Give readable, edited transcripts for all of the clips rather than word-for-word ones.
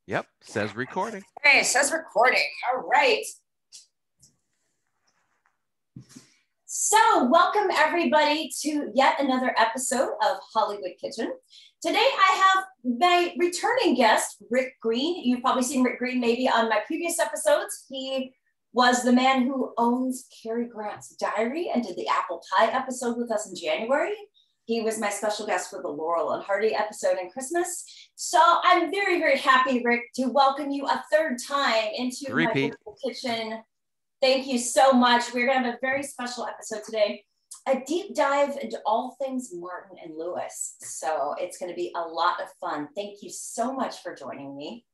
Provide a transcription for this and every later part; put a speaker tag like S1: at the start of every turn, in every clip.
S1: Yep, says recording.
S2: Hey, it says recording. All right. So welcome everybody to yet another episode of Hollywood Kitchen. Today I have my returning guest, Rick Green. You've probably seen Rick Green maybe on my previous episodes. He was the man who owns Cary Grant's Diary and did the apple pie episode with us in January. He was my special guest for the Laurel and Hardy episode in Christmas. So I'm very, very happy, Rick, to welcome you a third time into my wonderful kitchen. Thank you so much. We're going to have a very special episode today, a deep dive into all things Martin and Lewis. So it's going to be a lot of fun. Thank you so much for joining me.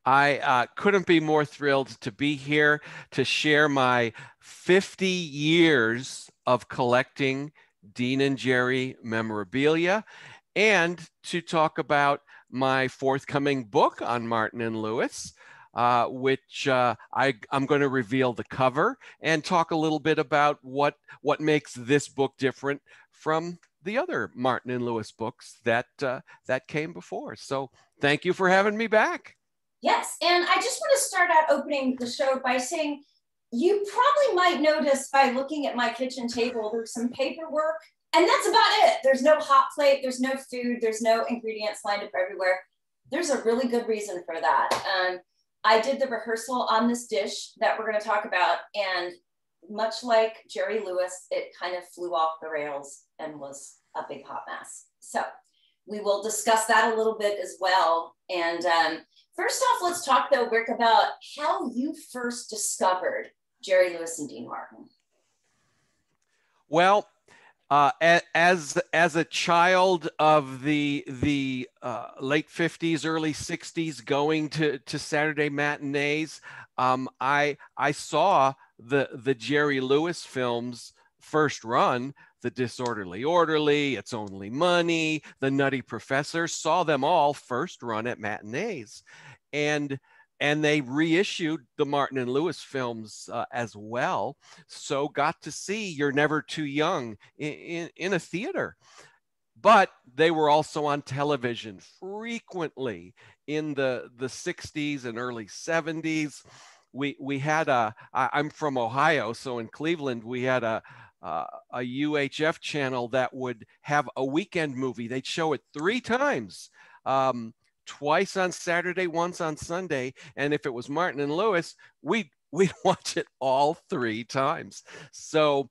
S1: I couldn't be more thrilled to be here to share my 50 years of collecting Dean and Jerry memorabilia and to talk about my forthcoming book on Martin and Lewis, which I'm going to reveal the cover and talk a little bit about what makes this book different from the other Martin and Lewis books that came before. So thank you for having me back.
S2: Yes, and I just want to start out opening the show by saying, you probably might notice by looking at my kitchen table, there's some paperwork, and that's about it. There's no hot plate, there's no food, there's no ingredients lined up everywhere. There's a really good reason for that. I did the rehearsal on this dish that we're going to talk about, and much like Jerry Lewis, it kind of flew off the rails and was a big hot mess. So we will discuss that a little bit as well. And first off, let's talk though, Rick, about how you first discovered Jerry Lewis and Dean Martin.
S1: Well, as a child of the late 50s, early 60s, going to Saturday matinees, I saw the Jerry Lewis films first run. The Disorderly Orderly, It's Only Money, The Nutty Professor, saw them all first run at matinees. And they reissued the Martin and Lewis films as well. So got to see You're Never Too Young in a theater. But they were also on television frequently in the 60s and early 70s. We had I'm from Ohio, so in Cleveland, we had a UHF channel that would have a weekend movie. They'd show it 3 times. Twice on Saturday, once on Sunday. And if it was Martin and Lewis, we'd watch it all 3 times. So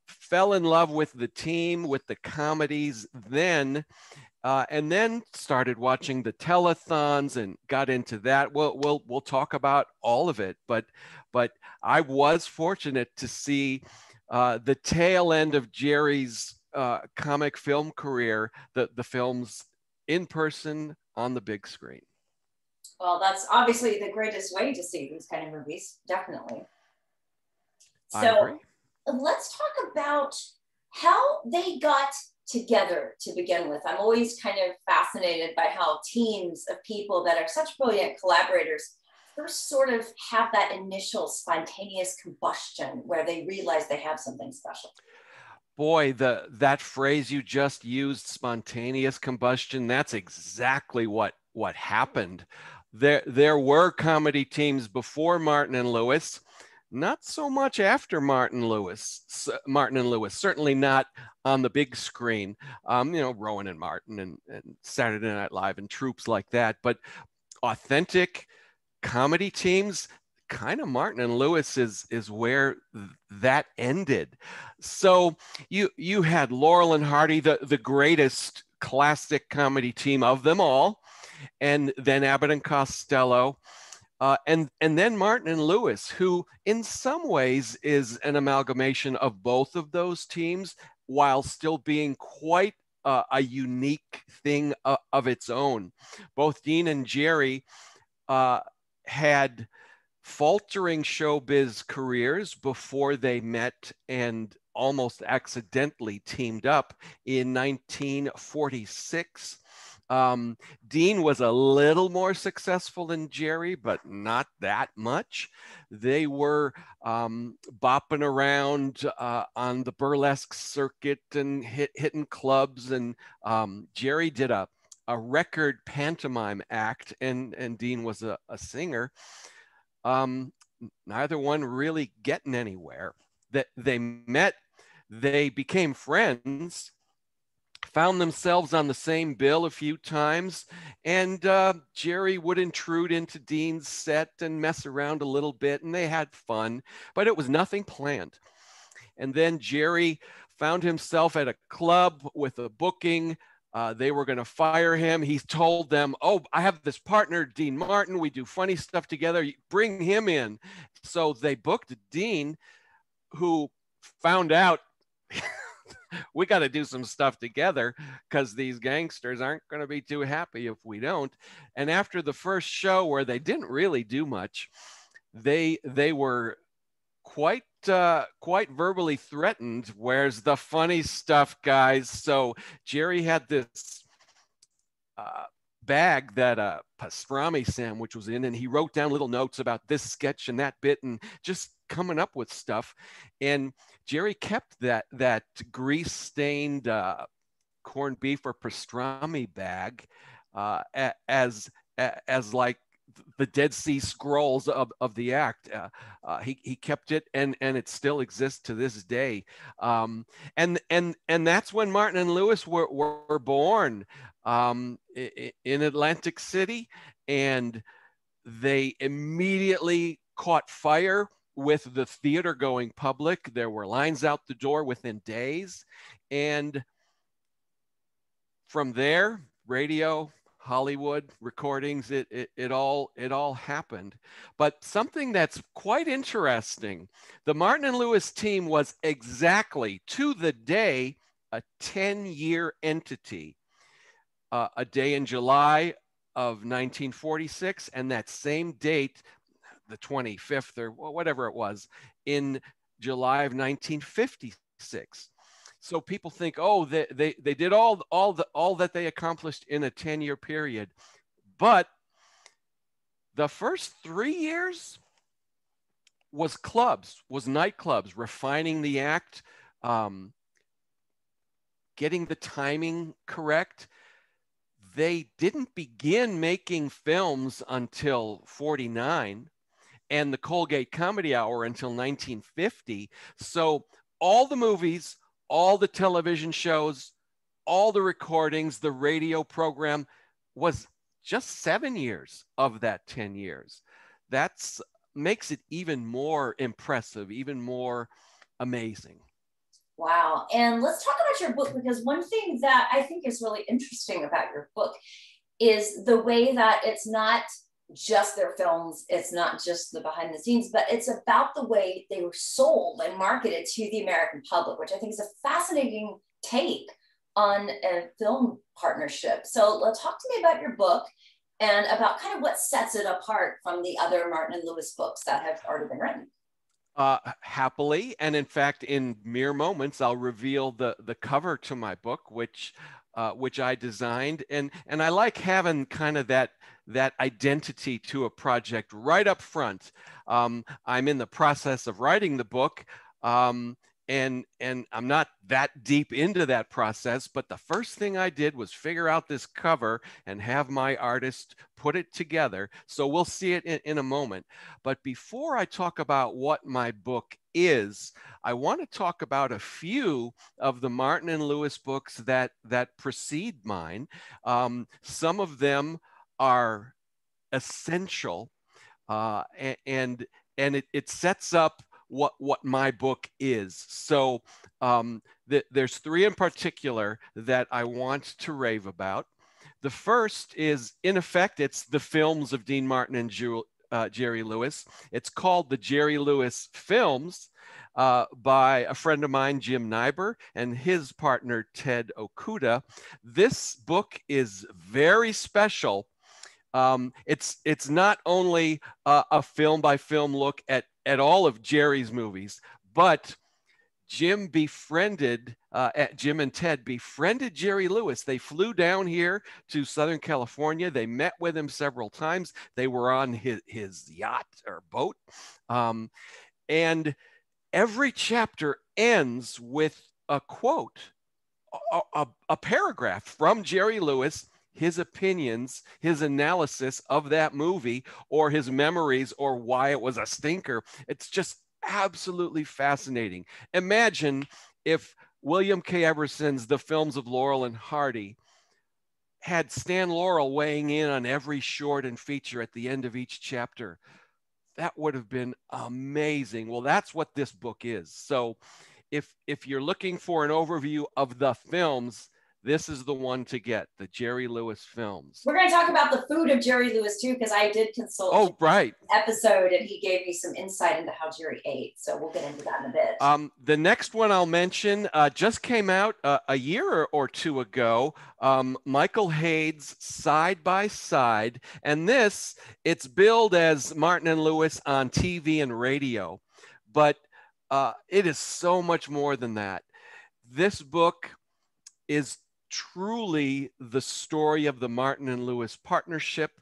S1: fell in love with the team, with the comedies then, and then started watching the telethons and got into that. We'll talk about all of it, but I was fortunate to see the tail end of Jerry's comic film career, the films in person on the big screen.
S2: Well, that's obviously the greatest way to see these kind of movies, definitely. So let's talk about how they got together to begin with. I'm always kind of fascinated by how teams of people that are such brilliant collaborators first sort of have that initial spontaneous combustion where they realize they have something special.
S1: Boy, that phrase you just used, spontaneous combustion, that's exactly what happened. There were comedy teams before Martin and Lewis, not so much after Martin and Lewis, certainly not on the big screen. Rowan and Martin and Saturday Night Live and troops like that, but authentic comedy teams, kind of Martin and Lewis is where that ended. So you had Laurel and Hardy, the greatest classic comedy team of them all, and then Abbott and Costello, and then Martin and Lewis, who in some ways is an amalgamation of both of those teams while still being quite a unique thing of its own. Both Dean and Jerry had faltering showbiz careers before they met and almost accidentally teamed up in 1946. Dean was a little more successful than Jerry, but not that much. They were bopping around on the burlesque circuit and hitting clubs. And Jerry did a a record pantomime act, and Dean was a singer. Neither one really getting anywhere. That they met, they became friends, found themselves on the same bill a few times, and Jerry would intrude into Dean's set and mess around a little bit, and they had fun, but it was nothing planned. And then Jerry found himself at a club with a booking. They were going to fire him. He told them, "Oh, I have this partner, Dean Martin. We do funny stuff together. Bring him in." So they booked Dean, who found out we got to do some stuff together because these gangsters aren't going to be too happy if we don't. And after the first show, where they didn't really do much, they were quite verbally threatened. Where's the funny stuff, guys? So Jerry had this uh, bag that a pastrami sandwich was in, and he wrote down little notes about this sketch and that bit, and just coming up with stuff. And Jerry kept that grease stained corned beef or pastrami bag as like the Dead Sea Scrolls of the act. He kept it, and it still exists to this day. And that's when Martin and Lewis were born, in Atlantic City, and they immediately caught fire with the theater going public. There were lines out the door within days, and from there, radio, Hollywood recordings, it all happened. But something that's quite interesting, the Martin and Lewis team was exactly to the day a 10-year entity. A day in July of 1946, and that same date, the 25th or whatever it was, in July of 1956. So people think, oh, they did all that they accomplished in a 10-year period. But the first 3 years was nightclubs, refining the act, getting the timing correct. They didn't begin making films until 49, and the Colgate Comedy Hour until 1950. So all the movies, all the television shows, all the recordings, the radio program was just 7 years of that 10 years. That's makes it even more impressive, even more amazing.
S2: Wow. And let's talk about your book, because one thing that I think is really interesting about your book is the way that it's not just their films, it's not just the behind the scenes, but it's about the way they were sold and marketed to the American public, which I think is a fascinating take on a film partnership. So let's talk to me about your book and about kind of what sets it apart from the other Martin and Lewis books that have already been written.
S1: Happily, and in fact, in mere moments, I'll reveal the cover to my book, which I designed, and I like having kind of that identity to a project right up front. I'm in the process of writing the book, and I'm not that deep into that process, but the first thing I did was figure out this cover and have my artist put it together. So we'll see it in a moment. But before I talk about what my book is, I want to talk about a few of the Martin and Lewis books that precede mine. Some of them are essential, and it sets up what my book is. So there's three in particular that I want to rave about. The first is, in effect, it's the films of Dean Martin and Jerry Lewis. It's called the Jerry Lewis Films, by a friend of mine, Jim Nyber, and his partner, Ted Okuda. This book is very special. It's not only a film by film look at all of Jerry's movies, but Jim and Ted befriended Jerry Lewis. They flew down here to Southern California. They met with him several times. They were on his yacht or boat. And every chapter ends with a quote, a paragraph from Jerry Lewis, his opinions, his analysis of that movie, or his memories, or why it was a stinker. It's just absolutely fascinating. Imagine if William K. Everson's The Films of Laurel and Hardy had Stan Laurel weighing in on every short and feature at the end of each chapter. That would have been amazing. Well, that's what this book is. So if you're looking for an overview of the films, this is the one to get, the Jerry Lewis films.
S2: We're going to talk about the food of Jerry Lewis too, because I did consult
S1: right.
S2: episode and he gave me some insight into how Jerry ate. So we'll get into that in a bit.
S1: The next one I'll mention just came out a year or two ago. Michael Hayde's Side by Side. And it's billed as Martin and Lewis on TV and radio. But it is so much more than that. This book is truly the story of the Martin and Lewis partnership,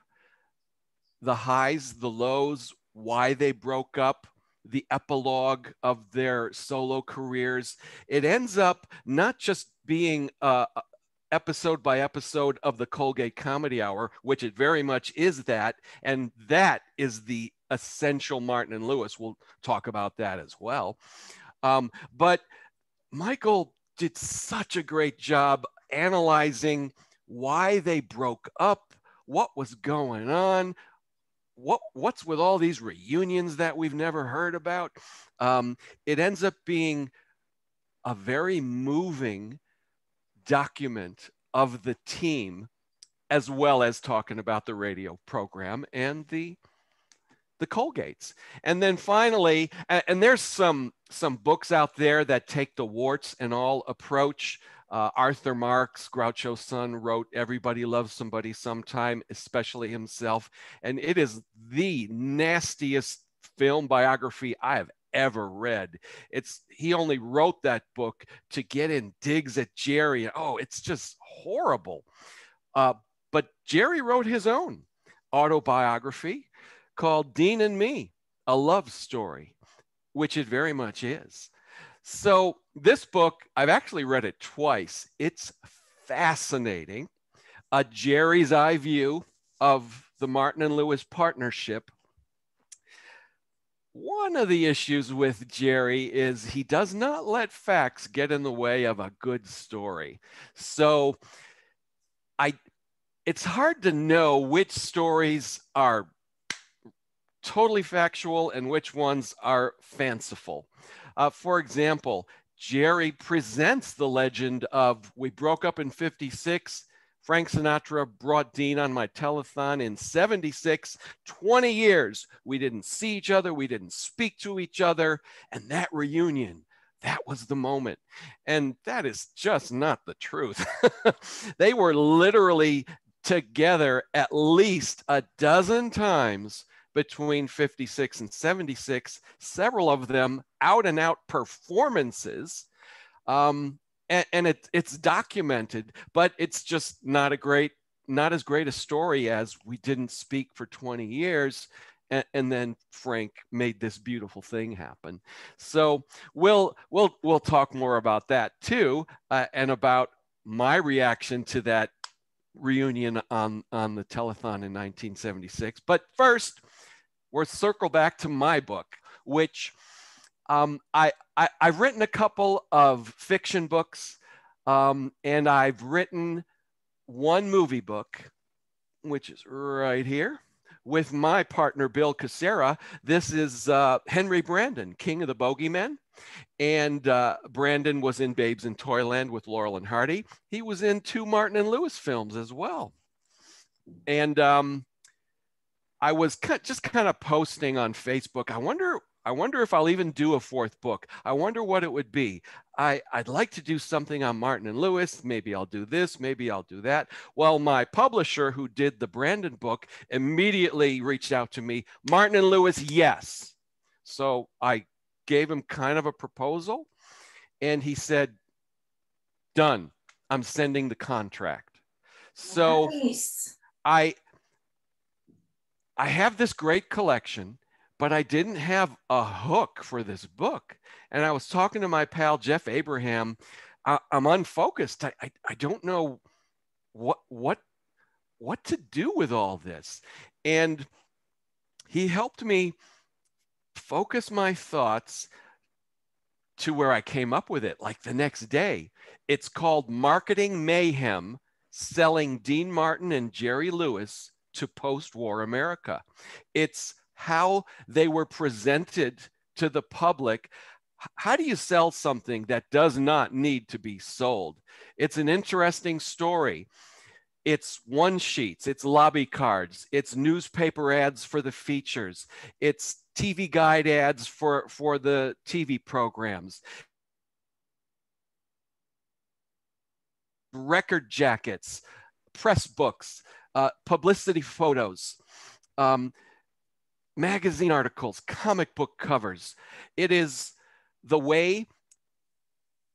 S1: the highs, the lows, why they broke up, the epilogue of their solo careers. It ends up not just being episode by episode of the Colgate Comedy Hour, which it very much is that, and that is the essential Martin and Lewis. We'll talk about that as well. But Michael did such a great job analyzing why they broke up, what was going on, what's with all these reunions that we've never heard about. It ends up being a very moving document of the team, as well as talking about the radio program and the Colgates. And then finally, and there's some books out there that take the warts and all approach. Arthur Marks, Groucho's son, wrote Everybody Loves Somebody Sometime, especially himself. And it is the nastiest film biography I have ever read. He only wrote that book to get in digs at Jerry. Oh, it's just horrible. But Jerry wrote his own autobiography called Dean and Me, A Love Story, which it very much is. So this book, I've actually read it twice. It's fascinating. A Jerry's eye view of the Martin and Lewis partnership. One of the issues with Jerry is he does not let facts get in the way of a good story. So it's hard to know which stories are totally factual and which ones are fanciful. For example, Jerry presents the legend of, we broke up in 56. Frank Sinatra brought Dean on my telethon in 76, 20 years. We didn't see each other. We didn't speak to each other. And that reunion, that was the moment. And that is just not the truth. They were literally together at least a dozen times between 56 and 76, several of them out and out performances. And it's documented, but it's just not as great a story as we didn't speak for 20 years. And then Frank made this beautiful thing happen. So we'll talk more about that too, and about my reaction to that reunion on the telethon in 1976. But first, we'll circle back to my book, which I've written a couple of fiction books, and I've written one movie book, which is right here, with my partner, Bill Casera. This is Henry Brandon, King of the Bogeymen. And Brandon was in Babes in Toyland with Laurel and Hardy. He was in 2 Martin and Lewis films as well. And I was just kind of posting on Facebook. I wonder if I'll even do a 4th book. I wonder what it would be. I'd like to do something on Martin and Lewis. Maybe I'll do this. Maybe I'll do that. Well, my publisher, who did the Brandon book, immediately reached out to me. Martin and Lewis, yes. So I gave him kind of a proposal, and he said, done. I'm sending the contract. So
S2: nice.
S1: I have this great collection, but I didn't have a hook for this book. And I was talking to my pal, Jeff Abraham. I'm unfocused. I don't know what what to do with all this. And he helped me focus my thoughts to where I came up with it like the next day. It's called Marketing Mayhem: Selling Dean Martin and Jerry Lewis to Post-War America. It's how they were presented to the public. How do you sell something that does not need to be sold? It's an interesting story. It's one sheets, it's lobby cards, it's newspaper ads for the features, it's TV guide ads for the TV programs, record jackets, press books, publicity photos, um, magazine articles, comic book covers. It is the way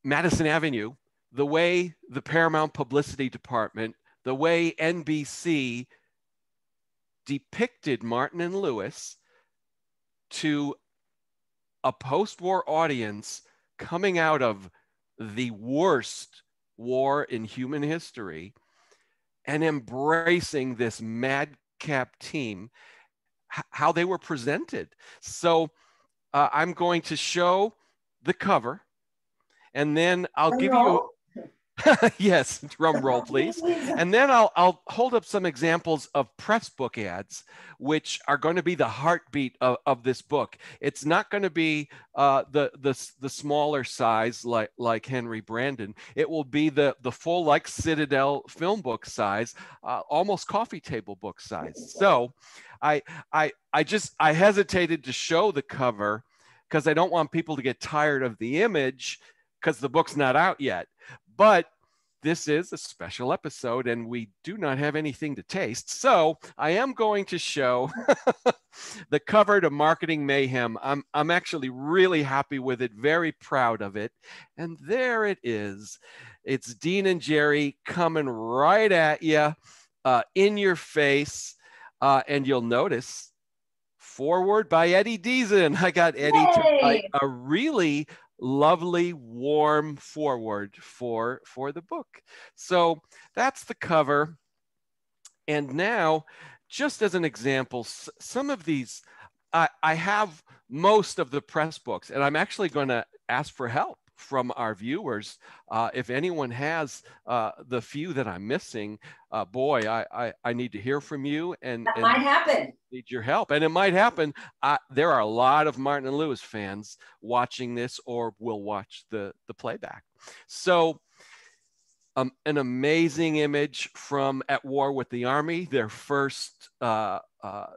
S1: Madison Avenue, the way the Paramount Publicity Department, the way NBC depicted Martin and Lewis to a post-war audience coming out of the worst war in human history and embracing this madcap team, how they were presented. So I'm going to show the cover, and then I'll give you yes, drum roll, please. And then I'll hold up some examples of press book ads, which are going to be the heartbeat of this book. It's not going to be the smaller size like Henry Brandon. It will be the full, like Citadel film book size, almost coffee table book size. So I hesitated to show the cover because I don't want people to get tired of the image because the book's not out yet. But this is a special episode and we do not have anything to taste. So I am going to show the cover to Marketing Mayhem. I'm actually really happy with it, very proud of it. And there it is. It's Dean and Jerry coming right at you, in your face. And you'll notice foreword by Eddie Deason. I got Eddie to write a really lovely, warm foreword for the book. So that's the cover. And now, just as an example, some of these, I have most of the press books, and I'm actually going to ask for help from our viewers. If anyone has the few that I'm missing, boy, I need to hear from you. And
S2: that might happen.
S1: Need your help, and it might happen. There are a lot of Martin and Lewis fans watching this, or will watch the playback. So, an amazing image from At War with the Army, their first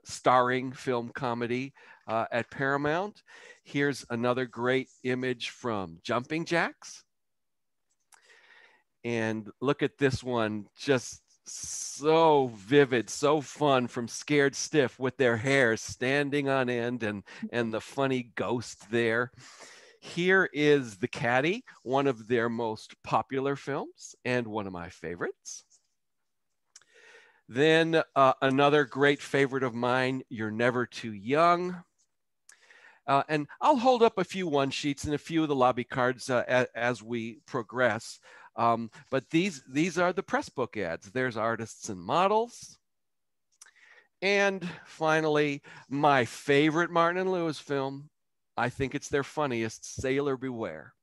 S1: starring film comedy at Paramount. Here's another great image from Jumping Jacks. And look at this one, just so vivid, so fun, from Scared Stiff with their hair standing on end and the funny ghost there. Here is The Caddy, one of their most popular films and one of my favorites. Then another great favorite of mine, You're Never Too Young. And I'll hold up a few one sheets and a few of the lobby cards as we progress. But these are the press book ads. There's Artists and Models. And finally, my favorite Martin and Lewis film, I think it's their funniest, Sailor Beware.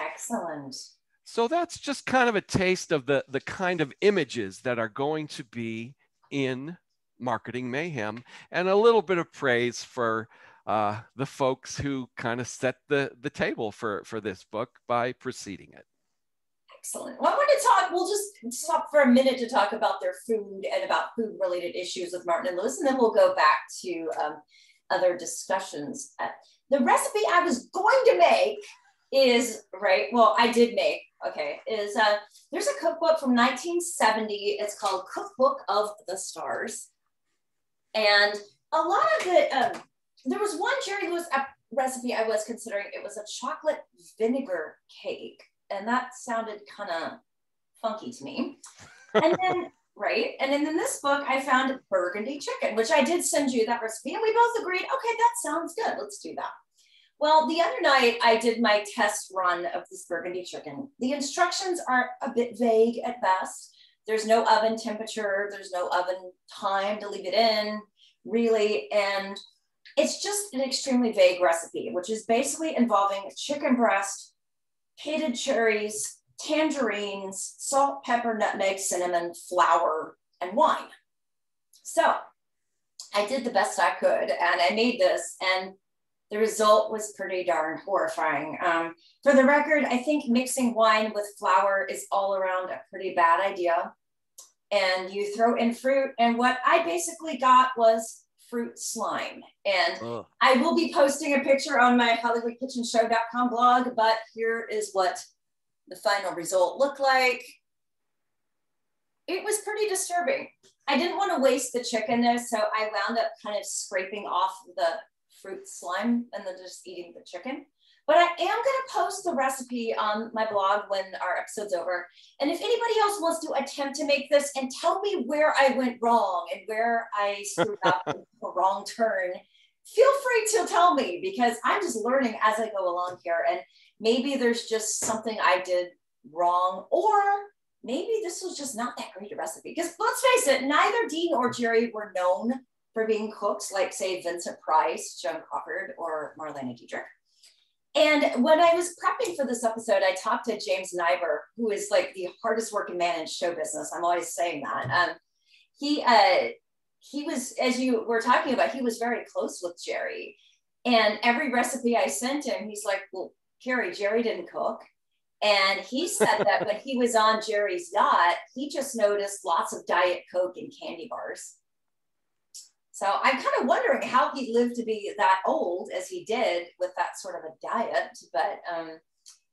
S2: Excellent.
S1: So that's just kind of a taste of the kind of images that are going to be in Marketing Mayhem, and a little bit of praise for the folks who kind of set the table for this book by preceding it.
S2: Excellent. Well, I want to talk, we'll just stop for a minute to talk about their food and about food related issues with Martin and Lewis, and then we'll go back to other discussions. The recipe I was going to make is, I did make, is there's a cookbook from 1970. It's called Cookbook of the Stars. And a lot of it, there was one Jerry Lewis recipe I was considering. It was a chocolate vinegar cake. And that sounded kind of funky to me. And then, and then in this book, I found Burgundy chicken, which I did send you that recipe. And we both agreed, okay, that sounds good. Let's do that. Well, the other night I did my test run of this Burgundy chicken. The instructions are a bit vague at best. There's no oven temperature. There's no oven time to leave it in, really. And it's just an extremely vague recipe, which is basically involving chicken breast, candied cherries, tangerines, salt, pepper, nutmeg, cinnamon, flour, and wine. So I did the best I could, and I made this, and the result was pretty darn horrifying. For the record, I think mixing wine with flour is all around a pretty bad idea. And you throw in fruit, and what I basically got was fruit slime. And I will be posting a picture on my HollywoodKitchenShow.com blog, but here is what the final result looked like. It was pretty disturbing. I didn't want to waste the chicken though, so I wound up kind of scraping off the fruit slime and then just eating the chicken. But I am going to post the recipe on my blog when our episode's over. And if anybody else wants to attempt to make this and tell me where I went wrong and where I screwed up a wrong turn, feel free to tell me, because I'm just learning as I go along here. And maybe there's just something I did wrong, or maybe this was just not that great a recipe. Because let's face it, neither Dean or Jerry were known for being cooks like, say, Vincent Price, Joan Crawford, or Marlene Dietrich. And when I was prepping for this episode, I talked to James Nyber, who is like the hardest working man in show business. I'm always saying that. He was, as you were talking about, he was very close with Jerry. And every recipe I sent him, he's like, well, Carrie, Jerry didn't cook. And he said that when he was on Jerry's yacht, he just noticed lots of Diet Coke and candy bars. So I'm kind of wondering how he lived to be that old as he did with that sort of a diet. But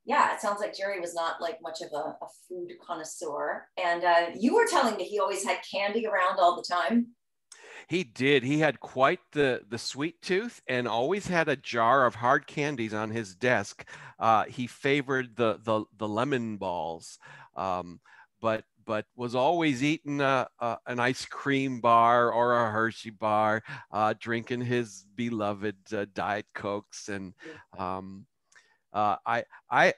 S2: yeah, it sounds like Jerry was not like much of a food connoisseur. And you were telling me he always had candy around all the time.
S1: He did. He had quite the sweet tooth and always had a jar of hard candies on his desk. He favored the lemon balls, but was always eating an ice cream bar or a Hershey bar, drinking his beloved Diet Cokes. And I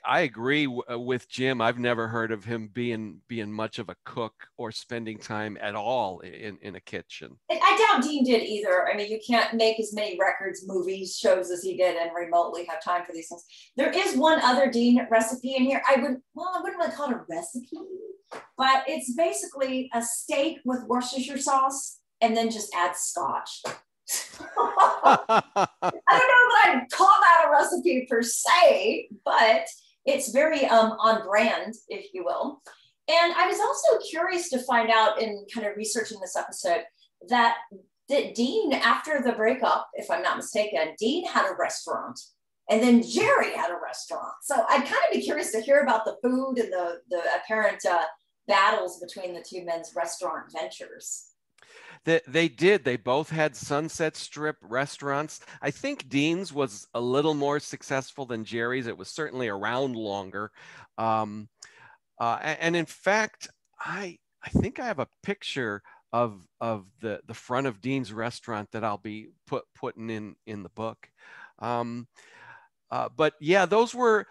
S1: agree with Jim. I've never heard of him being much of a cook or spending time at all in a kitchen.
S2: I doubt Dean did either. I mean, you can't make as many records, movies, shows as he did and remotely have time for these things. There is one other Dean recipe in here. I wouldn't really call it a recipe, but it's basically a steak with Worcestershire sauce and then just add scotch. I don't know that I'd call that a recipe per se, but it's very on brand, if you will. And I was also curious to find out in kind of researching this episode that Dean, after the breakup, if I'm not mistaken, Dean had a restaurant and then Jerry had a restaurant. So I'd kind of be curious to hear about the food and the apparent battles between the two men's restaurant ventures.
S1: They did. They both had Sunset Strip restaurants. I think Dean's was a little more successful than Jerry's. It was certainly around longer. And in fact, I think I have a picture of the front of Dean's restaurant that I'll be putting in the book. But yeah, those were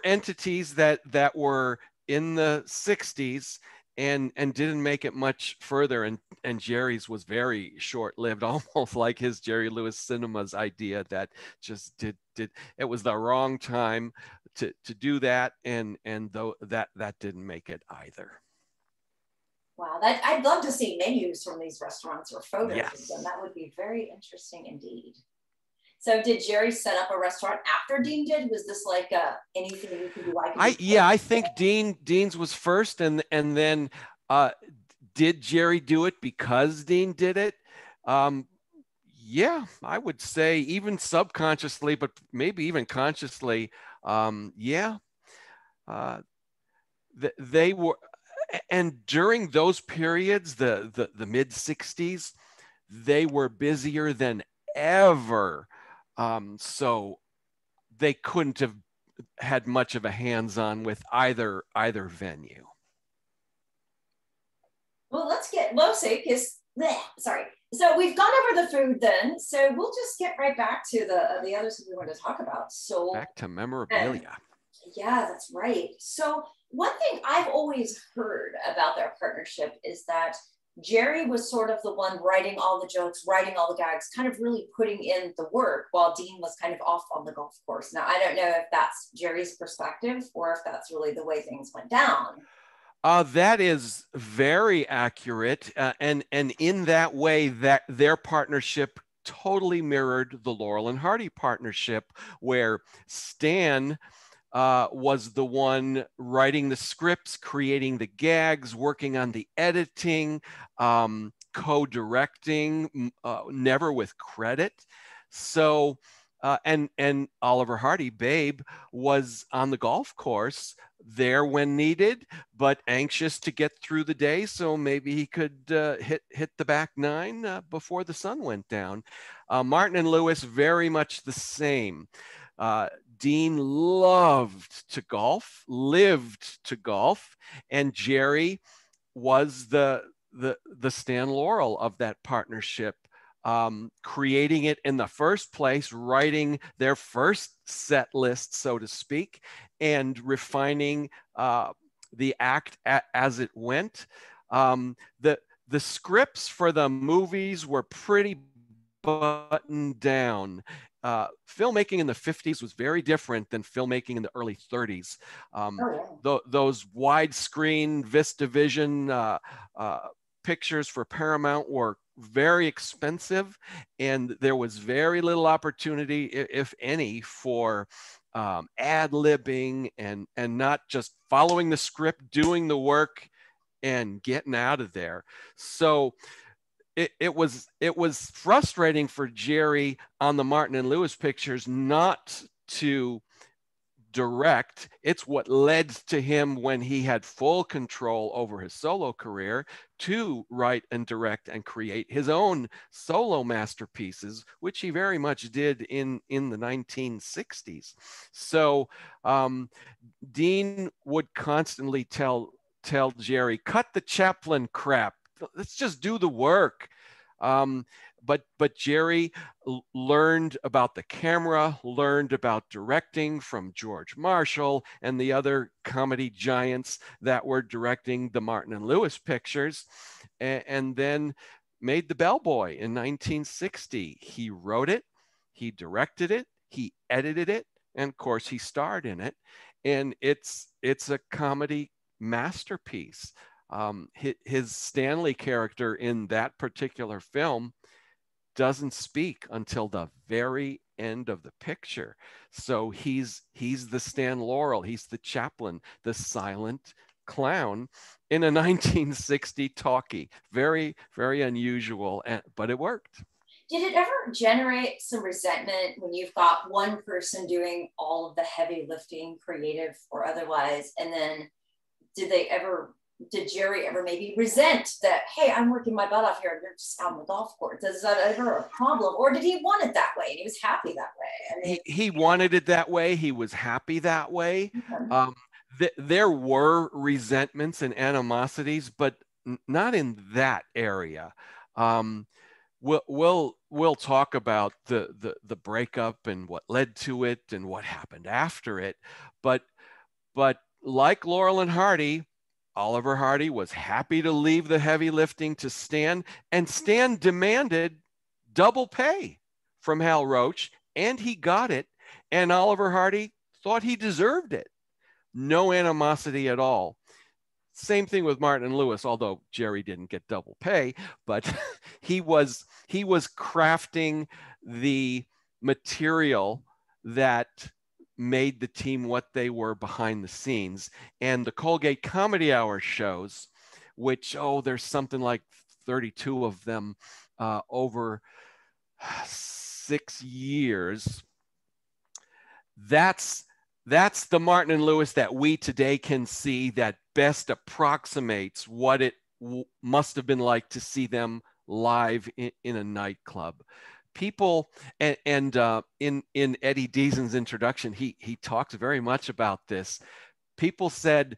S1: entities that were in the 60s. And didn't make it much further. And Jerry's was very short-lived, almost like his Jerry Lewis Cinemas idea that just did it was the wrong time to do that, and though that didn't make it either.
S2: Wow, I'd love to see menus from these restaurants or photos
S1: Yes.
S2: of them. That would be very interesting indeed. So did Jerry set up a restaurant after Dean did? Was this like anything you could do?
S1: I think Dean's was first, and then did Jerry do it because Dean did it? Yeah, I would say even subconsciously, but maybe even consciously. Yeah, they were, and during those periods, the mid 60s, they were busier than ever. So they couldn't have had much of a hands-on with either venue.
S2: Well, let's get Losik is sorry. So we've gone over the food then. So we'll just get right back to the other things we want to talk about. So
S1: back to memorabilia.
S2: Yeah, that's right. So One thing I've always heard about their partnership is that Jerry was sort of the one writing all the jokes, writing all the gags, kind of really putting in the work while Dean was kind of off on the golf course. Now, I don't know if that's Jerry's perspective or if that's really the way things went down.
S1: That is very accurate, and in that way, that their partnership totally mirrored the Laurel and Hardy partnership, where Stan was the one writing the scripts, creating the gags, working on the editing, co-directing, never with credit. So, and Oliver Hardy, Babe, was on the golf course there when needed, but anxious to get through the day, so maybe he could hit the back nine before the sun went down. Martin and Lewis, very much the same. Dean loved to golf, lived to golf, and Jerry was the Stan Laurel of that partnership, creating it in the first place, writing their first set list, so to speak, and refining the act as it went. The scripts for the movies were pretty buttoned down. Filmmaking in the 50s was very different than filmmaking in the early 30s.
S2: Oh,
S1: Those widescreen VistaVision pictures for Paramount were very expensive, and there was very little opportunity, if any, for ad-libbing and not just following the script, doing the work, and getting out of there. So it was frustrating for Jerry on the Martin and Lewis pictures not to direct. It's what led to him, when he had full control over his solo career, to write and direct and create his own solo masterpieces, which he very much did in the 1960s. So Dean would constantly tell Jerry, cut the Chaplin crap. Let's just do the work. But Jerry learned about the camera, learned about directing from George Marshall and the other comedy giants that were directing the Martin and Lewis pictures, and then made The Bellboy in 1960. He wrote it, he directed it, he edited it, and of course he starred in it. And it's a comedy masterpiece. His Stanley character in that particular film doesn't speak until the very end of the picture. So he's the Stan Laurel, he's the Chaplin, the silent clown in a 1960 talkie. Very, very unusual, but it worked.
S2: did it ever generate some resentment when you've got one person doing all of the heavy lifting, creative or otherwise, and then did Jerry ever maybe resent that, hey, I'm working my butt off here and you're just out on the golf course? Is that ever a problem? Or did he want it that way and he was happy that way? I mean,
S1: He wanted it that way. He was happy that way.
S2: okay.
S1: There were resentments and animosities, but not in that area. Um, we'll talk about the breakup and what led to it and what happened after it. But like Laurel and Hardy, Oliver Hardy was happy to leave the heavy lifting to Stan, and Stan demanded double pay from Hal Roach, and he got it. And Oliver Hardy thought he deserved it. No animosity at all. Same thing with Martin and Lewis, although Jerry didn't get double pay, but he was crafting the material that made the team what they were behind the scenes. And the Colgate Comedy Hour shows, which, there's something like 32 of them over 6 years. That's the Martin and Lewis that we today can see, that best approximates what it must have been like to see them live in a nightclub. People, and in Eddie Deasen's introduction, he talks very much about this. People said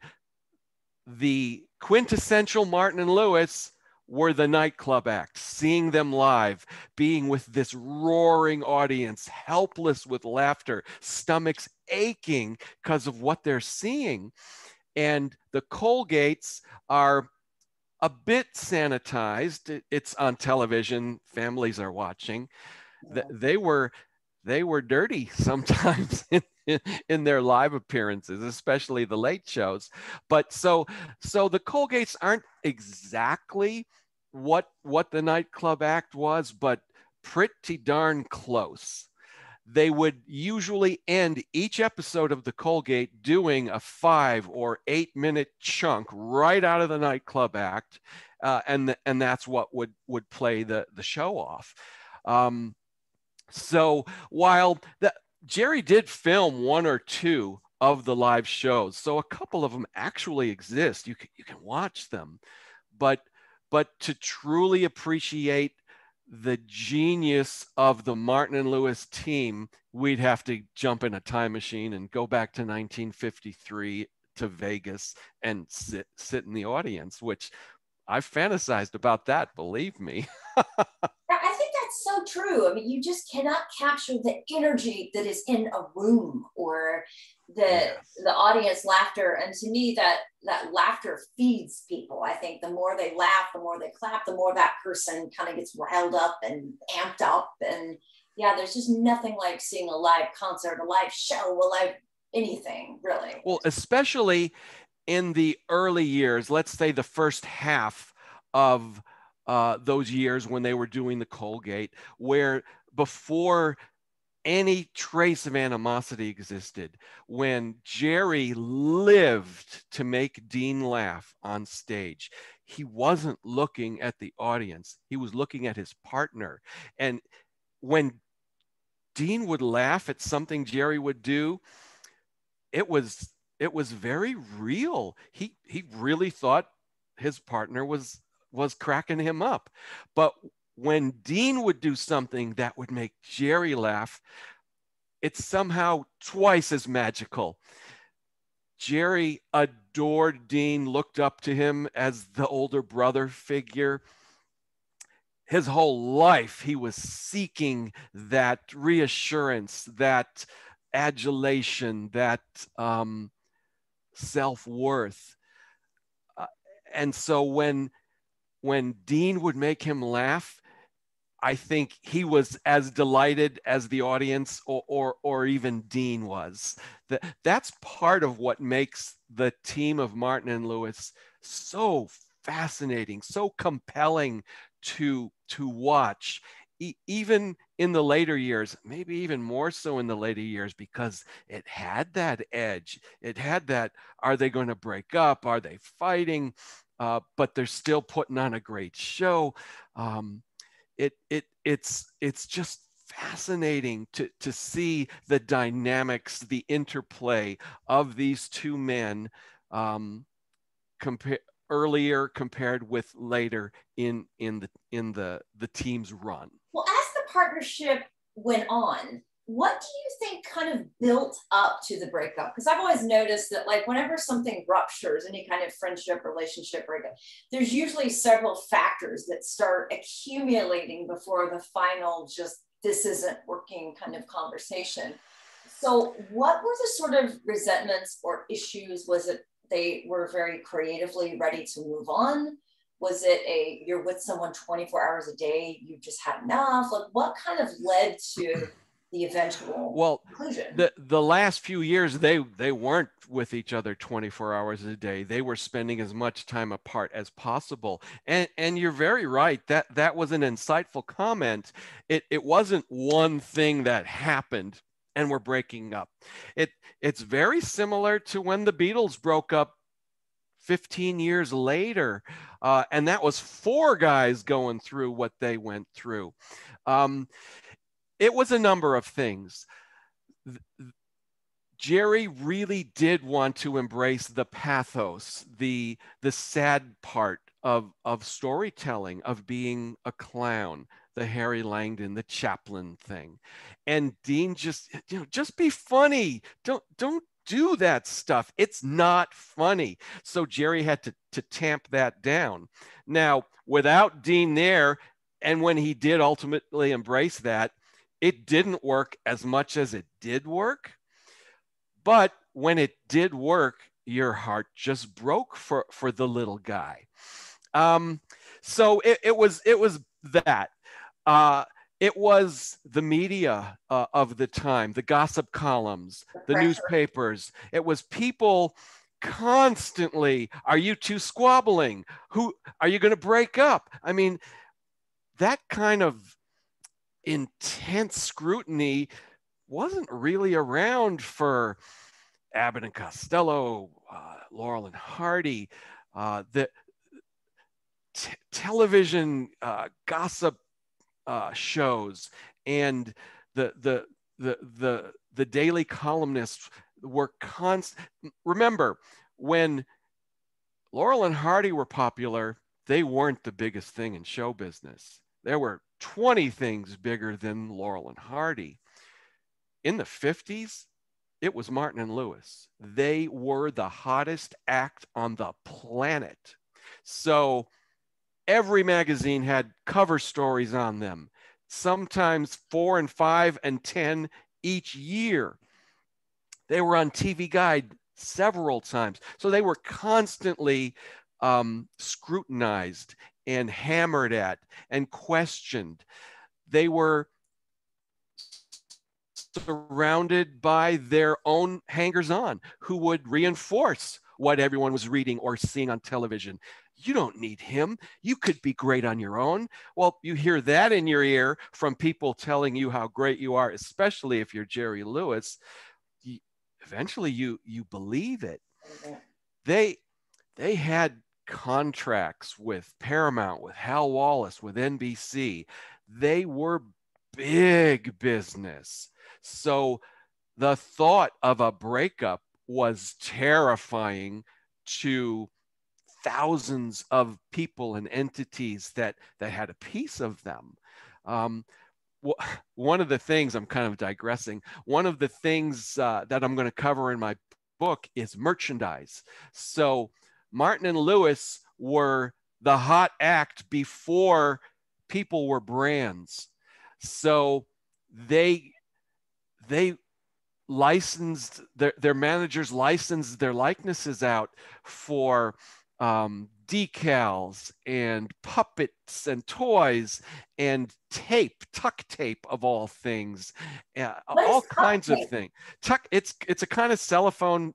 S1: the quintessential Martin and Lewis were the nightclub acts, seeing them live, being with this roaring audience, helpless with laughter, stomachs aching because of what they're seeing. And the Colgates are a bit sanitized. It's on television. Families are watching.
S2: Yeah.
S1: They were dirty sometimes in their live appearances, especially the late shows. But so the Colgates aren't exactly what the nightclub act was, but pretty darn close. They would usually end each episode of the Colgate doing a 5 or 8 minute chunk right out of the nightclub act, and that's what would play the show off. Um, so while Jerry did film one or two of the live shows, so a couple of them actually exist. You can watch them, but to truly appreciate the genius of the Martin and Lewis team, we'd have to jump in a time machine and go back to 1953 to Vegas and sit in the audience, which I've fantasized about that, believe me.
S2: I think that's so true. I mean, you just cannot capture the energy that is in a room or
S1: Yes.
S2: the audience laughter. And to me, that laughter feeds people. I think the more they laugh, the more they clap, the more that person kind of gets riled up and amped up. And yeah, there's just nothing like seeing a live concert, a live show, a live anything, really.
S1: Well, especially in the early years, let's say the first half of those years when they were doing the Colgate, where before any trace of animosity existed, when Jerry lived to make Dean laugh on stage, he wasn't looking at the audience, he was looking at his partner. And when Dean would laugh at something Jerry would do, it was very real. He really thought his partner was cracking him up. But when Dean would do something that would make Jerry laugh, it's somehow twice as magical. Jerry adored Dean, looked up to him as the older brother figure. His whole life, he was seeking that reassurance, that adulation, that self-worth. Uh, and so when Dean would make him laugh, I think he was as delighted as the audience or even Dean was. That's part of what makes the team of Martin and Lewis so fascinating, so compelling to watch. Even in the later years, maybe even more so in the later years, because it had that edge. It had that, are they going to break up? Are they fighting? But they're still putting on a great show. It's just fascinating to see the dynamics, the interplay of these two men, compare earlier compared with later in the team's run.
S2: Well, as the partnership went on, what do you think kind of built up to the breakup? Because I've always noticed that, like, whenever something ruptures, any kind of friendship, relationship breakup, there's usually several factors that start accumulating before the final, just this isn't working kind of conversation. So, what were the sort of resentments or issues? Was it they were very creatively ready to move on? Was it a you're with someone 24 hours a day, you just had enough? Like, what kind of led to the eventual
S1: Well,
S2: conclusion?
S1: the last few years they weren't with each other 24 hours a day. They were spending as much time apart as possible. And you're very right. That was an insightful comment. It wasn't one thing that happened and we're breaking up. It's very similar to when the Beatles broke up 15 years later. And that was four guys going through what they went through. Um, it was a number of things. Jerry really did want to embrace the pathos, the sad part of storytelling, of being a clown, the Harry Langdon, the Chaplin thing. And Dean just be funny. Don't do that stuff. It's not funny. So Jerry had to tamp that down. Now, without Dean there, and when he did ultimately embrace that, it didn't work as much as it did work. But when it did work, your heart just broke for the little guy. Um, so it was that. Uh, it was the media of the time, the gossip columns,
S2: The
S1: the
S2: pressure.
S1: newspapers. It was people constantly, are you two squabbling? Who are you going to break up? I mean, that kind of intense scrutiny wasn't really around for Abbott and Costello, Laurel and Hardy. The television gossip shows and the the the daily columnists were constant. Remember, when Laurel and Hardy were popular, they weren't the biggest thing in show business. There were 20 things bigger than Laurel and Hardy. In the 50s, it was Martin and Lewis. They were the hottest act on the planet. So every magazine had cover stories on them, sometimes 4 and 5 and 10 each year. They were on TV Guide several times. So they were constantly scrutinized and hammered at and questioned. They were surrounded by their own hangers on who would reinforce what everyone was reading or seeing on television. You don't need him. You could be great on your own. Well, you hear that in your ear from people telling you how great you are, especially if you're Jerry Lewis. Eventually you believe it. They they had contracts with Paramount, with Hal Wallace, with NBC. They were big business. So the thought of a breakup was terrifying to thousands of people and entities that had a piece of them. Um, One of the things, I'm kind of digressing, one of the things that I'm going to cover in my book is merchandise. So Martin and Lewis were the hot act before people were brands. So they they licensed their managers licensed their likenesses out for decals and puppets and toys and tape, tuck tape of all things,
S2: What
S1: all
S2: is tuck
S1: kinds of
S2: tape?
S1: things. Tuck, it's a kind of cellophane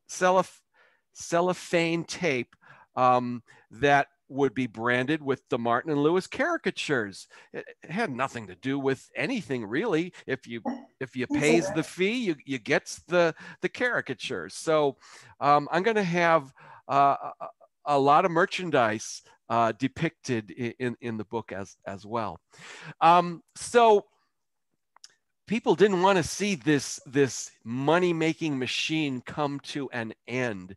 S1: tape that would be branded with the Martin and Lewis caricatures. It had nothing to do with anything really. If you pays the fee, you gets the caricatures. So I'm going to have a lot of merchandise depicted in the book as well. So people didn't want to see this money making machine come to an end.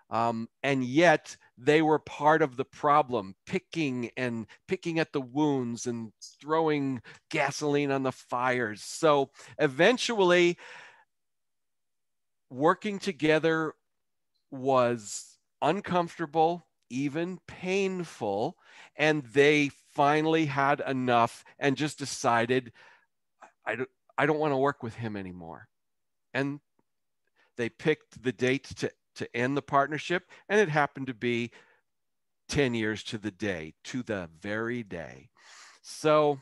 S1: And yet they were part of the problem, picking at the wounds and throwing gasoline on the fires. So eventually, working together was uncomfortable, even painful, and they finally had enough and just decided, I don't, I don't want to work with him anymore. And they picked the date to end the partnership, and it happened to be 10 years to the very day. So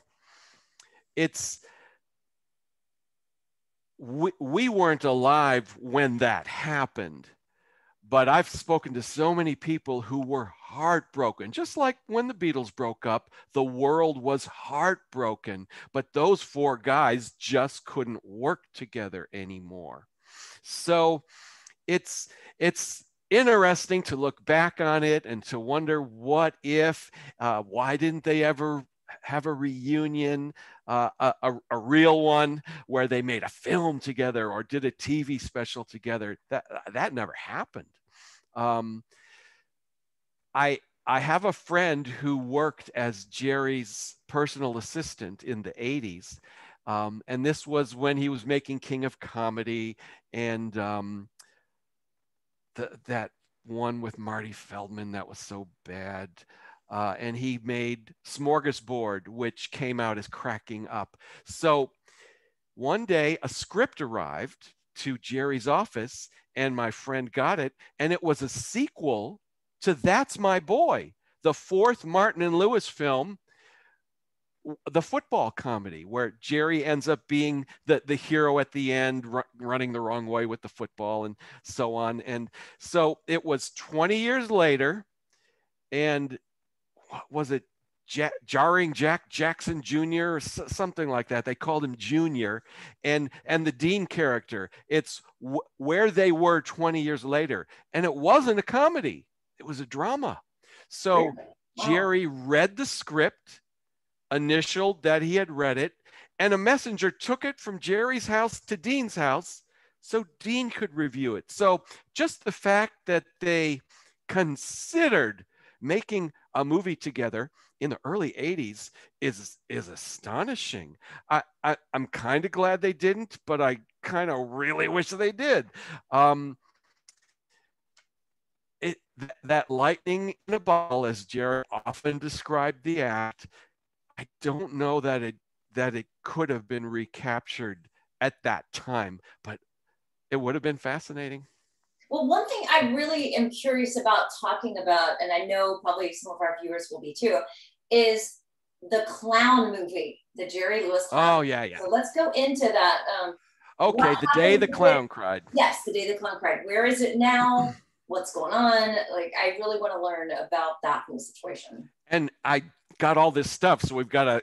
S1: it's we weren't alive when that happened, but I've spoken to so many people who were heartbroken, just like when the Beatles broke up, the world was heartbroken, but those four guys just couldn't work together anymore. So it's interesting to look back on it and to wonder what if, why didn't they ever have a reunion, a real one where they made a film together or did a TV special together? That never happened. Um, I I have a friend who worked as Jerry's personal assistant in the 80s. And this was when he was making King of Comedy and that one with Marty Feldman that was so bad. And he made Smorgasbord, which came out as cracking up. So one day a script arrived to Jerry's office, and my friend got it, and it was a sequel to That's My Boy, the fourth Martin and Lewis film, the football comedy, where Jerry ends up being the hero at the end, running the wrong way with the football and so on. And so it was 20 years later, and what was it? Jarring Jack Jackson Jr. or something like that. They called him Junior, and the Dean character. It's where they were 20 years later, and it wasn't a comedy. It was a drama. So
S2: Really? Wow.
S1: Jerry read the script, initialed that he had read it, and a messenger took it from Jerry's house to Dean's house so Dean could review it. So just the fact that they considered making a movie together in the early 80s is astonishing. I'm kind of glad they didn't, but I kind of really wish they did. That lightning in a bottle, as Jerry often described the act, I don't know that it could have been recaptured at that time, but it would have been fascinating.
S2: Well, one thing I really am curious about talking about, and I know probably some of our viewers will be too, is the clown movie, the Jerry Lewis clown.
S1: Oh, yeah, yeah.
S2: So let's go into that.
S1: Okay, The Day the Clown Cried.
S2: Yes, The Day the Clown Cried. Where is it now? What's going on? Like, I really want to learn about that whole situation.
S1: And I got all this stuff, so we've got to,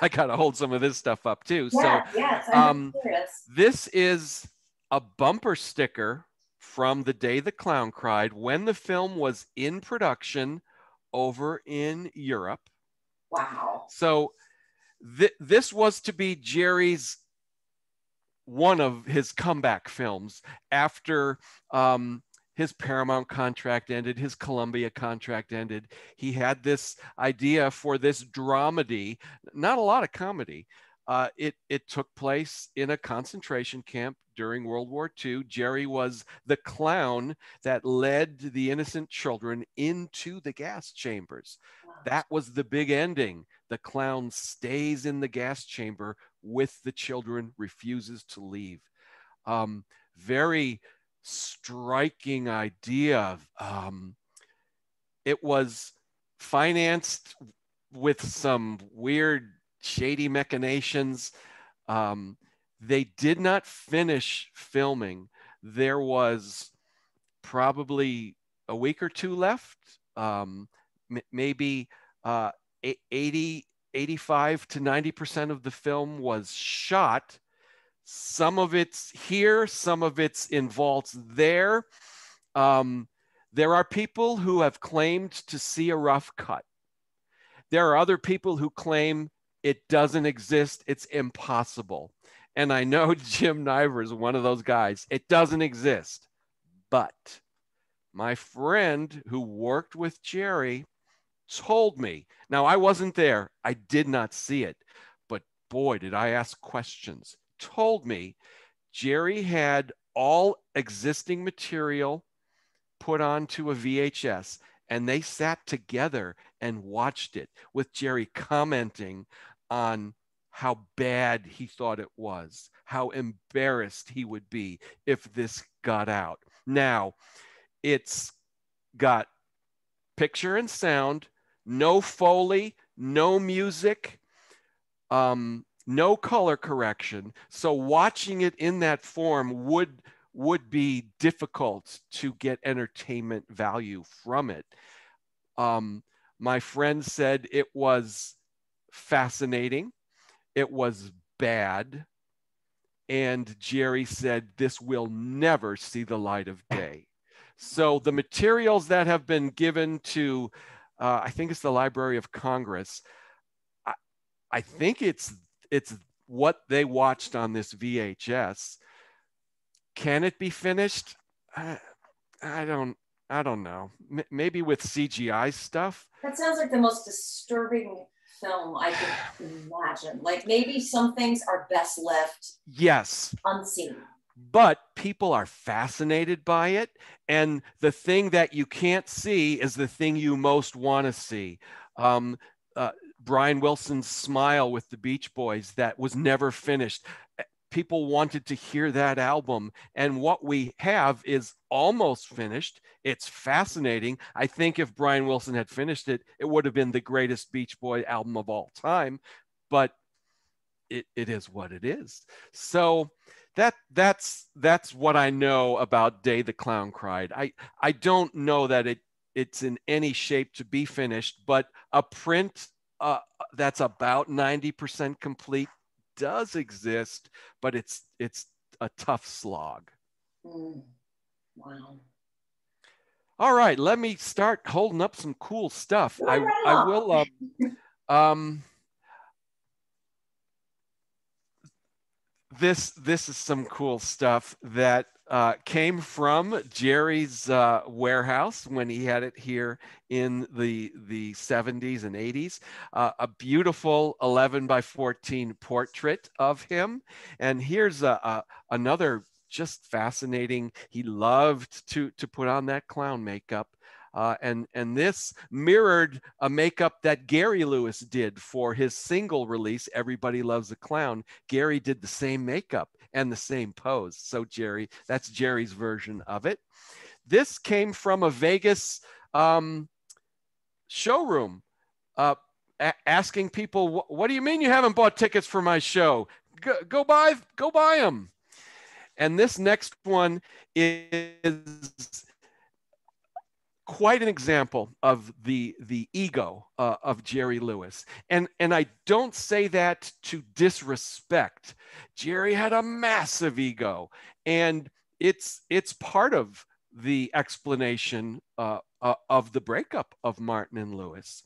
S1: I got to hold some of this stuff up too.
S2: Yeah, so, yes, I'm curious.
S1: This is a bumper sticker from The Day the Clown Cried when the film was in production over in Europe.
S2: Wow.
S1: So this was to be Jerry's, one of his comeback films after his Paramount contract ended, his Columbia contract ended. He had this idea for this dramedy, not a lot of comedy. It took place in a concentration camp during World War II. Jerry was the clown that led the innocent children into the gas chambers.
S2: Wow.
S1: That was the big ending. The clown stays in the gas chamber with the children, refuses to leave. Very striking idea. It was financed with some weird, shady machinations. They did not finish filming. There was probably a week or two left, maybe 85 to 90% of the film was shot. Some of it's here, some of it's in vaults there. There are people who have claimed to see a rough cut. There are other people who claim it doesn't exist, it's impossible. And I know Jim Niver is one of those guys. It doesn't exist. But my friend who worked with Jerry told me, now I wasn't there, I did not see it, but boy, did I ask questions. Told me Jerry had all existing material put onto a VHS, and they sat together and watched it with Jerry commenting on how bad he thought it was, how embarrassed he would be if this got out. Now, it's got picture and sound, no Foley, no music, no color correction. So watching it in that form would be difficult to get entertainment value from it. My friend said it was fascinating. It was bad. And Jerry said, this will never see the light of day. So the materials that have been given to, I think it's the Library of Congress, I think it's what they watched on this VHS. Can it be finished? I don't know. Maybe with CGI stuff.
S2: That sounds like the most disturbing film I could imagine. Like maybe some things are best left unseen.
S1: But people are fascinated by it. And the thing that you can't see is the thing you most want to see. Brian Wilson's Smile with the Beach Boys that was never finished. people wanted to hear that album. And what we have is almost finished. It's fascinating. I think if Brian Wilson had finished it, it would have been the greatest Beach Boy album of all time. But it is what it is. So that's what I know about Day the Clown Cried. I don't know that it's in any shape to be finished, but a print that's about 90% complete does exist, but it's a tough slog.
S2: Wow.
S1: All right, let me start holding up some cool stuff. I will this is some cool stuff that came from Jerry's warehouse when he had it here in the 70s and 80s. A beautiful 11 by 14 portrait of him. And here's another just fascinating. He loved to put on that clown makeup. And this mirrored a makeup that Gary Lewis did for his single release, Everybody Loves a Clown. Gary did the same makeup and the same pose. So that's Jerry's version of it. This came from a Vegas showroom, asking people, what do you mean you haven't bought tickets for my show? Go buy them. And this next one is quite an example of the ego of Jerry Lewis. And I don't say that to disrespect. Jerry had a massive ego, and it's part of the explanation of the breakup of Martin and Lewis.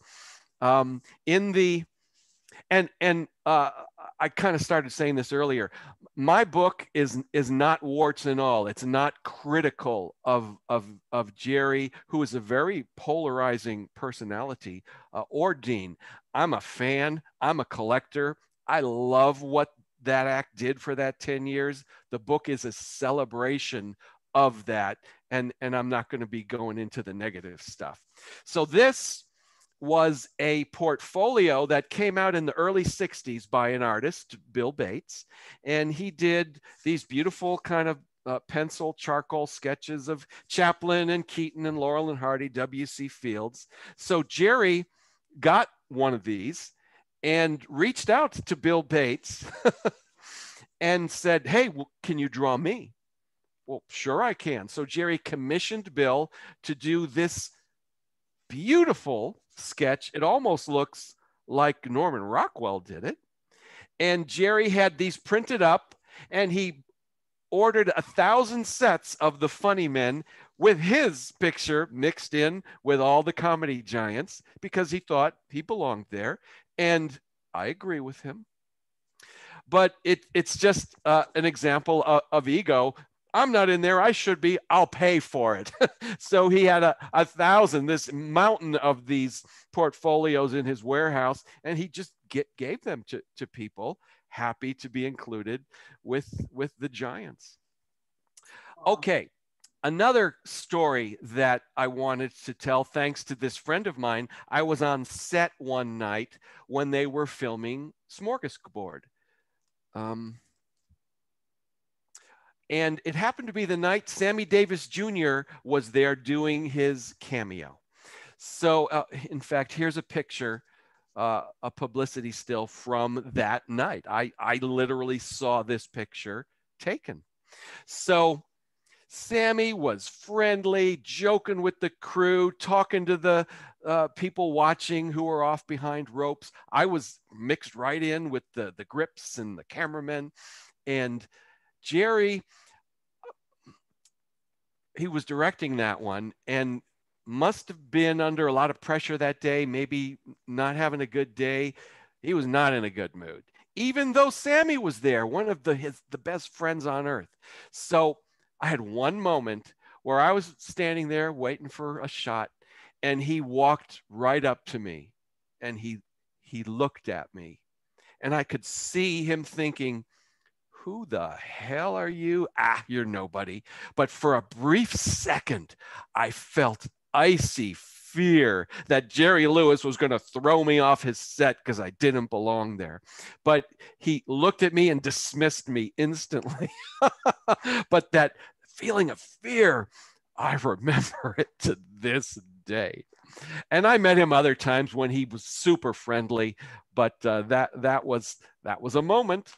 S1: I kind of started saying this earlier. My book is not warts and all. It's not critical of Jerry, who is a very polarizing personality, or Dean. I'm a fan. I'm a collector. I love what that act did for that 10 years. The book is a celebration of that, and I'm not going to be going into the negative stuff. So this was a portfolio that came out in the early 60s by an artist, Bill Bates. And he did these beautiful kind of pencil charcoal sketches of Chaplin and Keaton and Laurel and Hardy, W.C. Fields. So Jerry got one of these and reached out to Bill Bates and said, hey, can you draw me? Well, sure I can. So Jerry commissioned Bill to do this beautiful sketch. It almost looks like Norman Rockwell did it. And Jerry had these printed up, and he ordered 1,000 sets of the Funny Men with his picture mixed in with all the comedy giants because he thought he belonged there. And I agree with him. But it's just an example of ego. I'm not in there. I should be. I'll pay for it. So he had 1,000, this mountain of these portfolios in his warehouse, and he just gave them to people, happy to be included with the giants. Okay, another story that I wanted to tell, thanks to this friend of mine. I was on set one night when they were filming Smorgasbord. And it happened to be the night Sammy Davis Jr. was there doing his cameo. So in fact, here's a picture, a publicity still from that night. I literally saw this picture taken. So Sammy was friendly, joking with the crew, talking to the people watching who were off behind ropes. I was mixed right in with the grips and the cameramen. And Jerry, he was directing that one and must have been under a lot of pressure that day, maybe not having a good day. He was not in a good mood, even though Sammy was there, one of the best friends on earth. So I had one moment where I was standing there waiting for a shot, and he walked right up to me, and he looked at me, and I could see him thinking, who the hell are you? You're nobody. But for a brief second, I felt icy fear that Jerry Lewis was going to throw me off his set because I didn't belong there. But he looked at me and dismissed me instantly. But that feeling of fear, I remember it to this day. And I met him other times when he was super friendly, but that was a moment.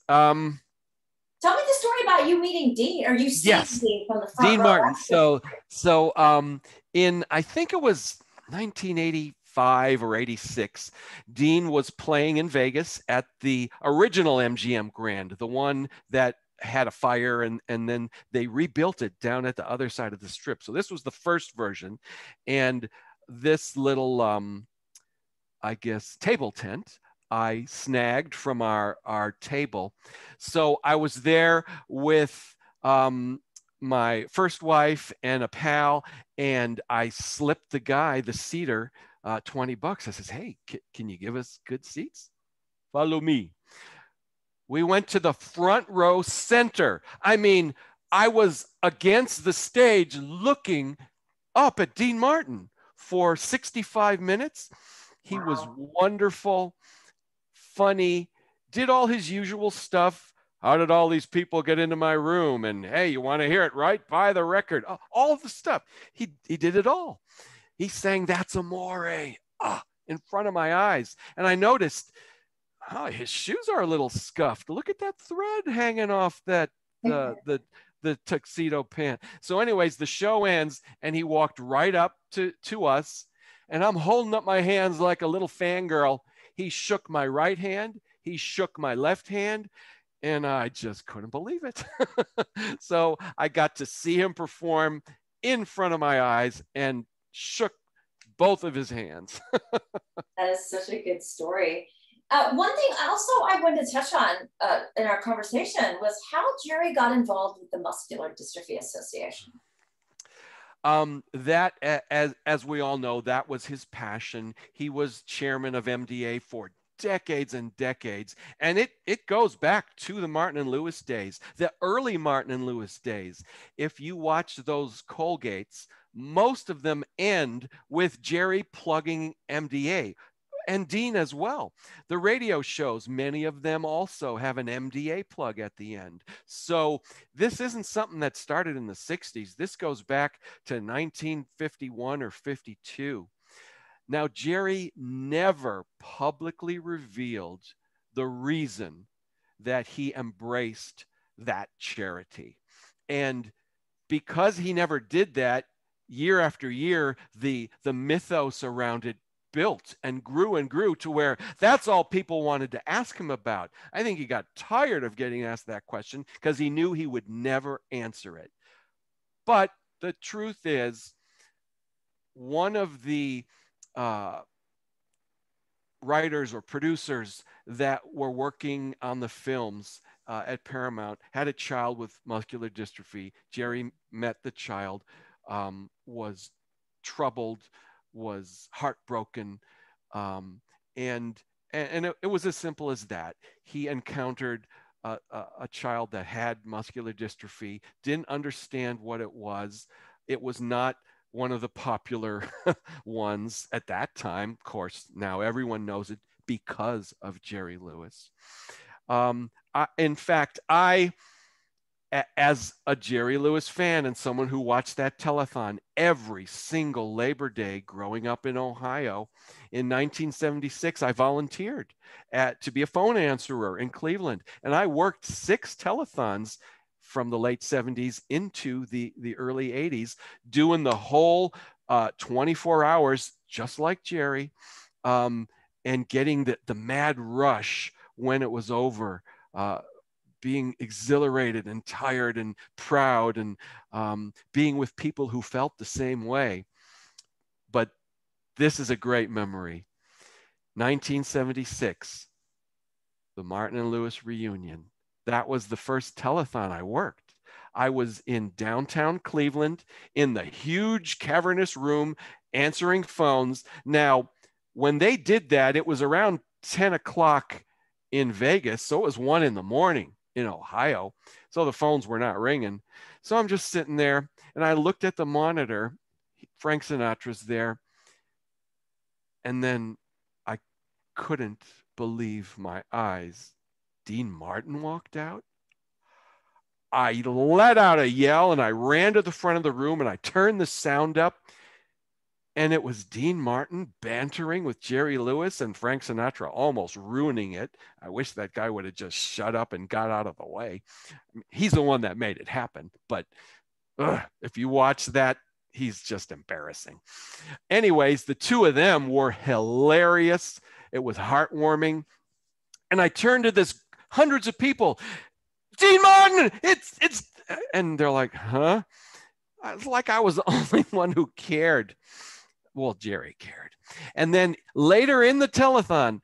S2: Tell me the story about you meeting Dean, or you seeing
S1: Yes,
S2: Dean from the front
S1: Dean
S2: row.
S1: Martin. In I think it was 1985 or 86, Dean was playing in Vegas at the original MGM Grand, the one that had a fire and then they rebuilt it down at the other side of the strip. So this was the first version, and this little I guess table tent I snagged from our table. So I was there with my first wife and a pal, and I slipped the guy, the seater, $20. I says, "Hey, can you give us good seats? Follow me." We went to the front row center. I mean, I was against the stage looking up at Dean Martin for 65 minutes. He was
S2: Wow.
S1: wonderful, funny, did all his usual stuff. How did all these people get into my room? And hey, you want to hear it, right? Buy the record. All the stuff. He did it all. He sang That's Amore in front of my eyes. And I noticed, his shoes are a little scuffed. Look at that thread hanging off that the tuxedo pant. So anyways, the show ends and he walked right up to us, and I'm holding up my hands like a little fangirl. He shook my right hand, he shook my left hand, and I just couldn't believe it. So I got to see him perform in front of my eyes and shook both of his hands.
S2: That is such a good story. One thing also I wanted to touch on in our conversation was how Jerry got involved with the Muscular Dystrophy Association.
S1: That, as we all know, that was his passion. He was chairman of MDA for decades and decades, and it goes back to the Martin and Lewis days, the early Martin and Lewis days. If you watch those Colgates, most of them end with Jerry plugging MDA. And Dean as well. The radio shows, many of them also have an MDA plug at the end. So this isn't something that started in the 60s. This goes back to 1951 or 52. Now, Jerry never publicly revealed the reason that he embraced that charity. And because he never did that, year after year, the mythos around it built and grew to where that's all people wanted to ask him about. I think he got tired of getting asked that question because he knew he would never answer it. But the truth is, one of the writers or producers that were working on the films at Paramount had a child with muscular dystrophy. Jerry met the child, was troubled, was heartbroken, and it was as simple as that. He encountered a child that had muscular dystrophy, didn't understand what it was. It was not one of the popular ones at that time. Of course, now everyone knows it because of Jerry Lewis. In fact, as a Jerry Lewis fan and someone who watched that telethon every single Labor Day growing up in Ohio, in 1976, I volunteered to be a phone answerer in Cleveland. And I worked 6 telethons from the late 70s into the early 80s, doing the whole 24 hours, just like Jerry, and getting the mad rush when it was over, being exhilarated and tired and proud, and being with people who felt the same way. But this is a great memory. 1976, the Martin and Lewis reunion. That was the first telethon I worked. I was in downtown Cleveland in the huge cavernous room answering phones. Now, when they did that, it was around 10 o'clock in Vegas. So it was 1 in the morning in Ohio. So the phones were not ringing. So I'm just sitting there and I looked at the monitor. Frank Sinatra's there. And then I couldn't believe my eyes. Dean Martin walked out. I let out a yell and I ran to the front of the room and I turned the sound up. And it was Dean Martin bantering with Jerry Lewis and Frank Sinatra, almost ruining it. I wish that guy would have just shut up and got out of the way. He's the one that made it happen. But if you watch that, he's just embarrassing. Anyways, the two of them were hilarious. It was heartwarming. And I turned to this hundreds of people. Dean Martin, it's, and they're like, huh? It's like I was the only one who cared. Well, Jerry cared. And then later in the telethon,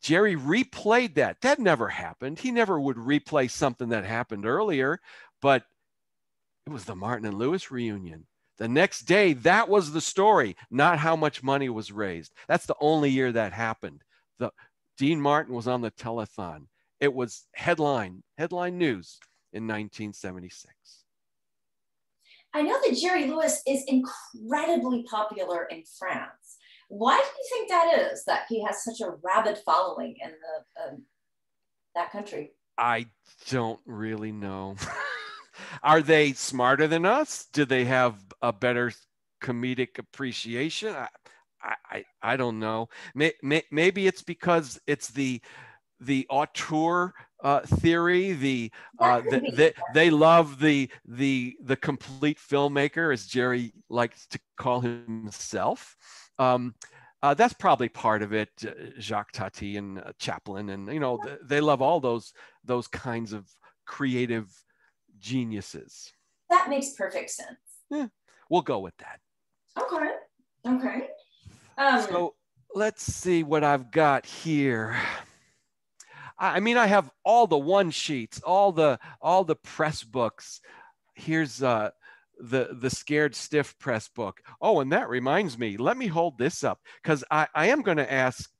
S1: Jerry replayed that. That never happened. He never would replay something that happened earlier, but it was the Martin and Lewis reunion. The next day, that was the story, not how much money was raised. That's the only year that happened. Dean Martin was on the telethon. It was headline news in 1976.
S2: I know that Jerry Lewis is incredibly popular in France. Why do you think that is, that he has such a rabid following in that country?
S1: I don't really know. Are they smarter than us? Do they have a better comedic appreciation? I don't know. Maybe it's because it's the auteur theory. They love the complete filmmaker, as Jerry likes to call himself. That's probably part of it. Jacques Tati and Chaplin, and they love all those kinds of creative geniuses.
S2: That makes perfect sense.
S1: Yeah, we'll go with that.
S2: Okay.
S1: So let's see what I've got here. I mean, I have all the one sheets, all the press books. Here's the Scared Stiff press book. Oh, and that reminds me, let me hold this up because I am going to ask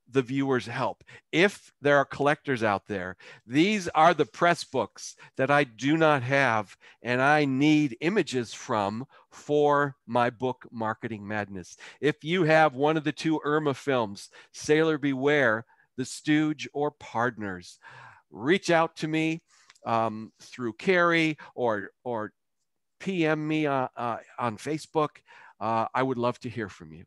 S1: the viewers' help. If there are collectors out there, these are the press books that I do not have and I need images from for my book, Marketing Madness. If you have one of the two Irma films, Sailor Beware, The Stooge, or Partners, reach out to me through Carrie or PM me on Facebook. I would love to hear from you.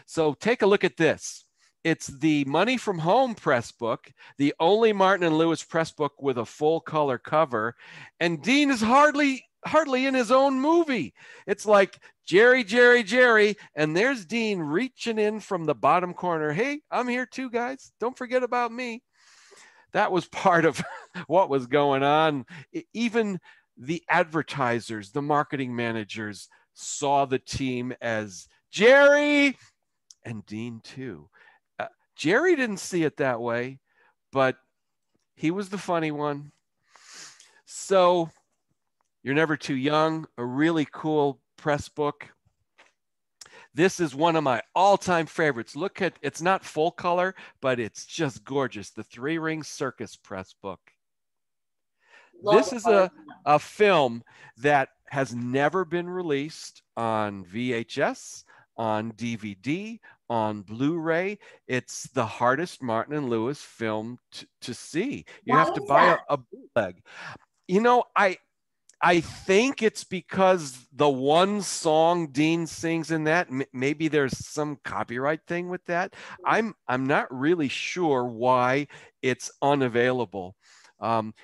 S1: So take a look at this. It's the Money from Home press book, the only Martin and Lewis press book with a full color cover. And Dean is hardly in his own movie. It's like Jerry, and there's Dean reaching in from the bottom corner. Hey, I'm here too, guys. Don't forget about me. That was part of what was going on. Even the advertisers, the marketing managers saw the team as Jerry and Dean too. Jerry didn't see it that way, but he was the funny one. So You're Never Too Young, a really cool press book. This is one of my all-time favorites. Look at, it's not full color, but it's just gorgeous. The Three Ring Circus press book. This is a film that has never been released on VHS, on DVD, on Blu-ray. It's the hardest Martin and Lewis film to see. You have to buy a bootleg. I think it's because the one song Dean sings in that, maybe there's some copyright thing with that. I'm not really sure why it's unavailable.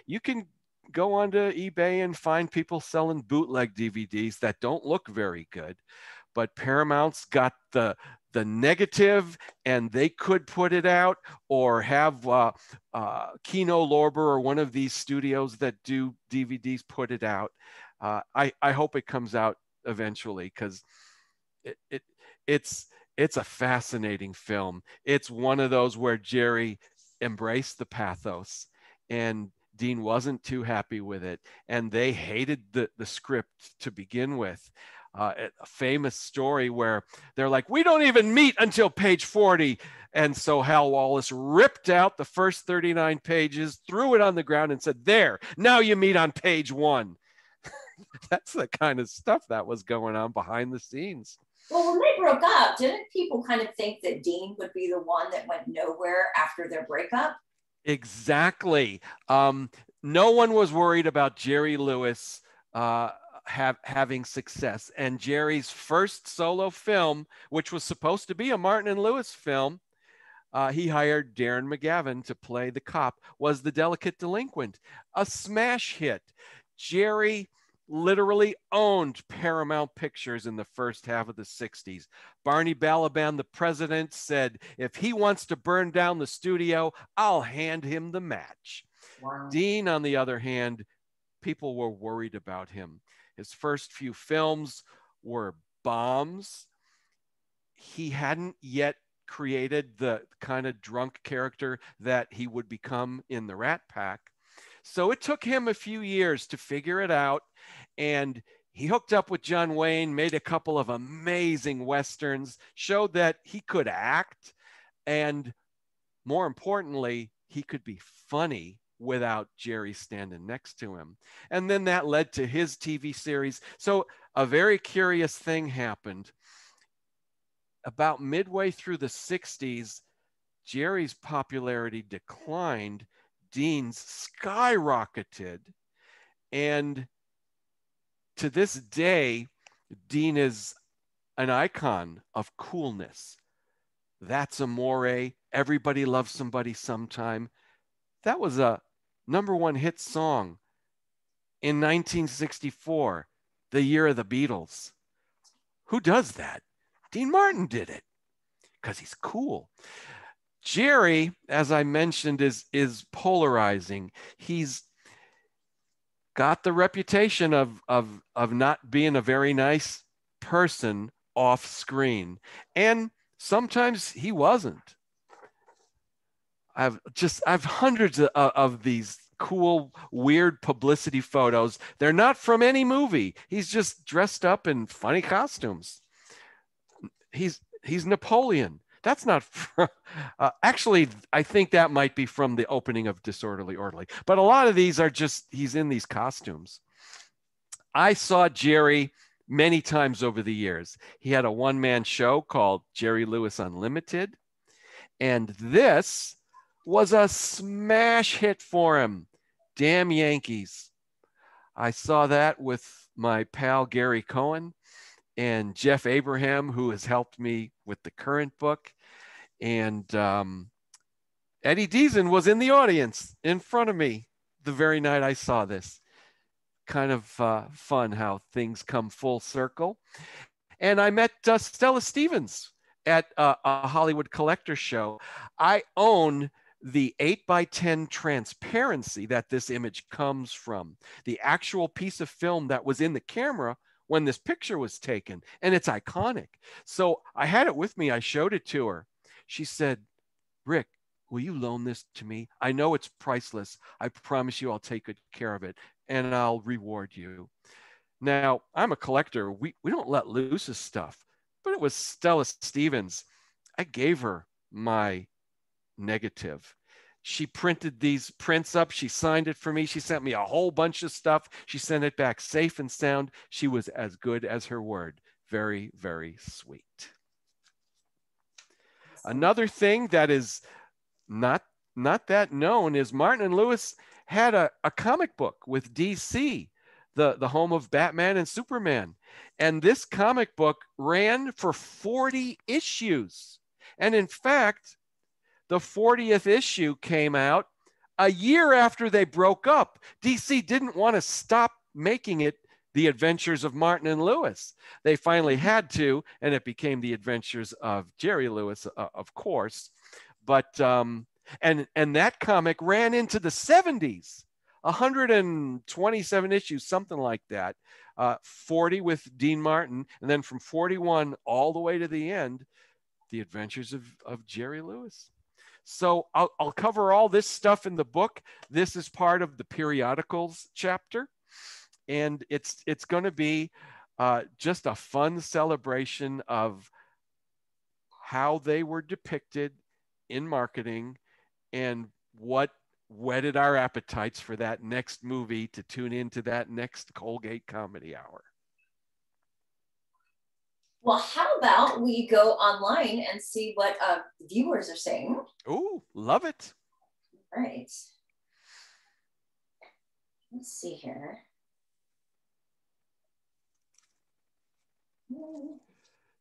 S1: You can go onto eBay and find people selling bootleg DVDs that don't look very good, but Paramount's got the negative and they could put it out, or have Kino Lorber or one of these studios that do DVDs put it out. I hope it comes out eventually because it's a fascinating film. It's one of those where Jerry embraced the pathos and Dean wasn't too happy with it, and they hated the script to begin with. A famous story where they're like, we don't even meet until page 40. And so Hal Wallace ripped out the first 39 pages, threw it on the ground and said, there, now you meet on page 1. That's the kind of stuff that was going on behind the scenes.
S2: Well, when they broke up, didn't people kind of think that Dean would be the one that went nowhere after their breakup?
S1: Exactly. No one was worried about Jerry Lewis having success. And Jerry's first solo film, which was supposed to be a Martin and Lewis film, he hired Darren McGavin to play the cop, was The Delicate Delinquent, a smash hit. Jerry literally owned Paramount Pictures in the first half of the 60s. Barney Balaban, the president, said, if he wants to burn down the studio, I'll hand him the match.
S2: Wow.
S1: Dean, on the other hand, people were worried about him. His first few films were bombs. He hadn't yet created the kind of drunk character that he would become in the Rat Pack. So it took him a few years to figure it out. And he hooked up with John Wayne, made a couple of amazing Westerns, showed that he could act. And more importantly, he could be funny without Jerry standing next to him. And then that led to his TV series. So a very curious thing happened. About midway through the 60s, Jerry's popularity declined, Dean's skyrocketed, and to this day, Dean is an icon of coolness. That's Amore. Everybody loves somebody sometime. That was a #1 hit song in 1964, the year of the Beatles. Who does that? Dean Martin did it because he's cool. Jerry, as I mentioned, is polarizing. He's got the reputation of not being a very nice person off screen. And sometimes he wasn't. I've hundreds of these cool, weird publicity photos. They're not from any movie. He's just dressed up in funny costumes. He's Napoleon. That's not from, actually, I think that might be from the opening of Disorderly Orderly. But a lot of these are just, he's in these costumes. I saw Jerry many times over the years. He had a one-man show called Jerry Lewis Unlimited. And this was a smash hit for him. Damn Yankees. I saw that with my pal Gary Cohen and Jeff Abraham, who has helped me with the current book. And Eddie Deason was in the audience in front of me the very night I saw this. Kind of fun how things come full circle. And I met Stella Stevens at a Hollywood Collector show. I own the 8x10 transparency that this image comes from, the actual piece of film that was in the camera when this picture was taken, and it's iconic. So I had it with me. I showed it to her. She said, Rick, will you loan this to me? I know it's priceless. I promise you I'll take good care of it, and I'll reward you. Now, I'm a collector. We don't let loose of stuff, but it was Stella Stevens. I gave her my negative. She printed these prints up. She signed it for me. She sent me a whole bunch of stuff. She sent it back safe and sound. She was as good as her word. Very, very sweet. Another thing that is not that known is Martin and Lewis had a comic book with DC, the home of Batman and Superman. And this comic book ran for 40 issues. And in fact, the 40th issue came out a year after they broke up. DC didn't want to stop making it The Adventures of Martin and Lewis. They finally had to, and it became The Adventures of Jerry Lewis, of course. But, and that comic ran into the 70s, 127 issues, something like that. 40 with Dean Martin, and then from 41 all the way to the end, The Adventures of Jerry Lewis. So I'll cover all this stuff in the book. This is part of the periodicals chapter. And it's going to be just a fun celebration of how they were depicted in marketing and what whetted our appetites for that next movie to tune into that next Colgate Comedy Hour.
S2: Well, how about we go online and see what viewers are saying?
S1: Oh, love it.
S2: All right. Let's see here.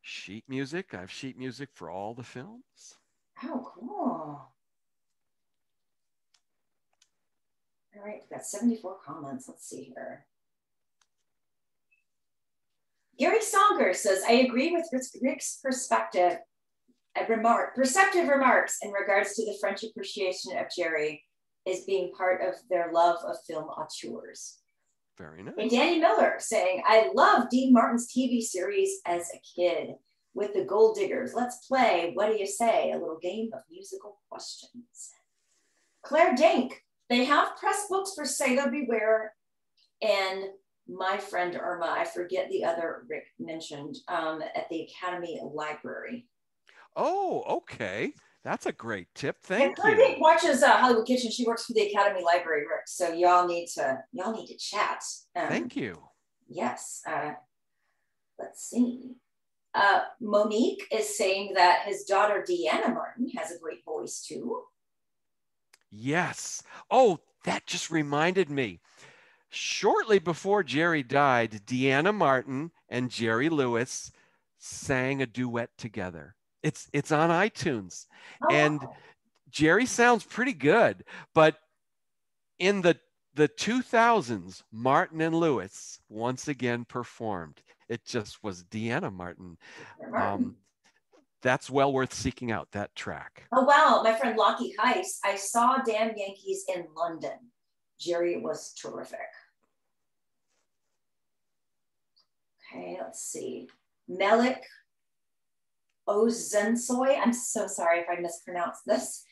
S1: Sheet music. I have sheet music for all the films.
S2: Oh, cool. All right, we've got 74 comments. Let's see here. Gary Songer says, I agree with Rick's perspective, perceptive remarks in regards to the French appreciation of Jerry as being part of their love of film auteurs.
S1: Very nice.
S2: And Danny Miller saying, I love Dean Martin's TV series as a kid with the Gold Diggers. Let's play, what do you say? A little game of musical questions. Claire Dink, they have press books for Sailor Beware and My Friend Irma. I forget the other Rick mentioned at the Academy Library.
S1: Oh, okay. That's a great tip. Thank
S2: Claire
S1: you.
S2: Dink watches Hollywood Kitchen. She works for the Academy Library, Rick. So y'all need to chat.
S1: Thank you.
S2: Yes. Let's see. Monique is saying that his daughter Deanna Martin has a great voice too.
S1: Yes. Oh, that just reminded me. Shortly before Jerry died, Deanna Martin and Jerry Lewis sang a duet together. It's on iTunes.
S2: Oh,
S1: and
S2: wow.
S1: Jerry sounds pretty good, but in the 2000s, Martin and Lewis once again performed. It just was Deanna Martin. That's well worth seeking out, that track.
S2: Oh, wow. My friend Lockie Heiss, I saw Damn Yankees in London. Jerry was terrific. Okay, let's see. Melik Ozensoy, I'm so sorry if I mispronounced this.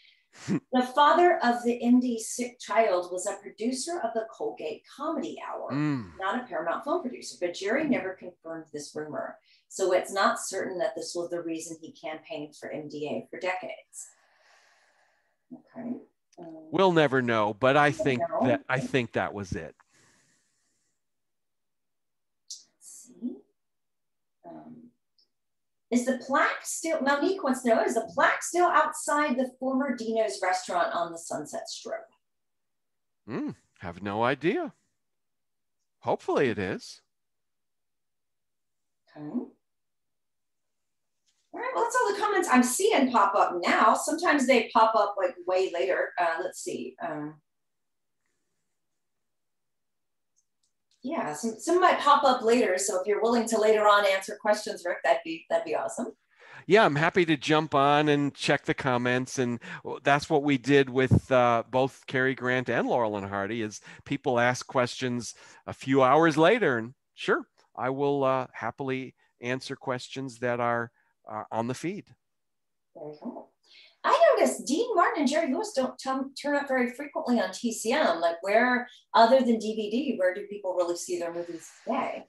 S2: The father of the indie sick child was a producer of the Colgate Comedy Hour, not a Paramount film producer, but Jerry never confirmed this rumor. So it's not certain that this was the reason he campaigned for MDA for decades. Okay.
S1: We'll never know, but I think that was it.
S2: Let's see. Is the plaque still, Monique wants to know, is the plaque still outside the former Dino's restaurant on the Sunset Strip?
S1: Have no idea. Hopefully it is.
S2: Okay. All right, well, that's all the comments I'm seeing pop up now. Sometimes they pop up like way later. Let's see. Yeah, some might pop up later. So if you're willing to later on answer questions, Rick, that'd be awesome.
S1: Yeah, I'm happy to jump on and check the comments. And that's what we did with both Cary Grant and Laurel and Hardy, is people ask questions a few hours later. And sure, I will happily answer questions that are on the feed.
S2: Very cool. I noticed Dean Martin and Jerry Lewis don't turn up very frequently on TCM. Like, where, other than DVD, where do people really see their movies today?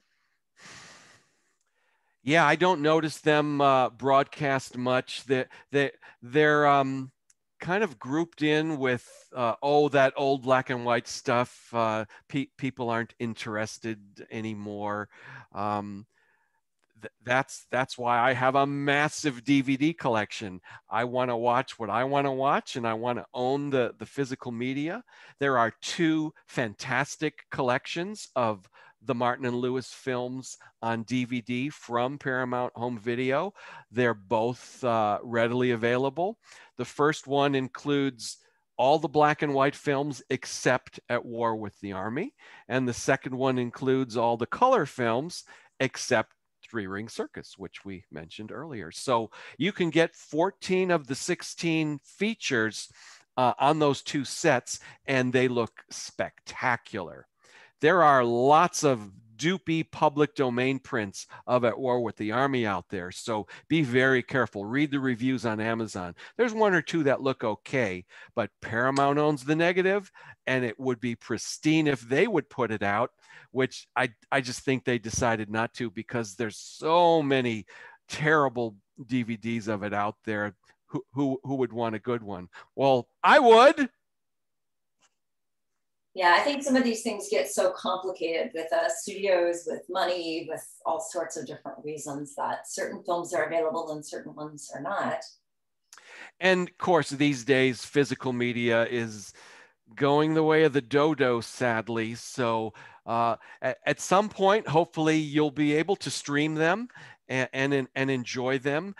S1: Yeah, I don't notice them broadcast much. They're kind of grouped in with that old black and white stuff. People aren't interested anymore. That's why I have a massive DVD collection. I want to watch what I want to watch, and I want to own the physical media. There are two fantastic collections of the Martin and Lewis films on DVD from Paramount Home Video. They're both readily available. The first one includes all the black and white films except At War with the Army. And the second one includes all the color films except Three Ring Circus, which we mentioned earlier. So you can get 14 of the 16 features on those two sets, and they look spectacular. There are lots of dupey public domain prints of At War with the Army out there, so be very careful. Read the reviews on Amazon. There's one or two that look okay, but Paramount owns the negative, and it would be pristine if they would put it out, which I just think they decided not to, because there's so many terrible DVDs of it out there. Who would want a good one? Well, I would.
S2: Yeah, I think some of these things get so complicated with studios, with money, with all sorts of different reasons that certain films are available and certain ones are not.
S1: And of course, these days, physical media is going the way of the dodo, sadly. So at some point, hopefully, you'll be able to stream them and enjoy them.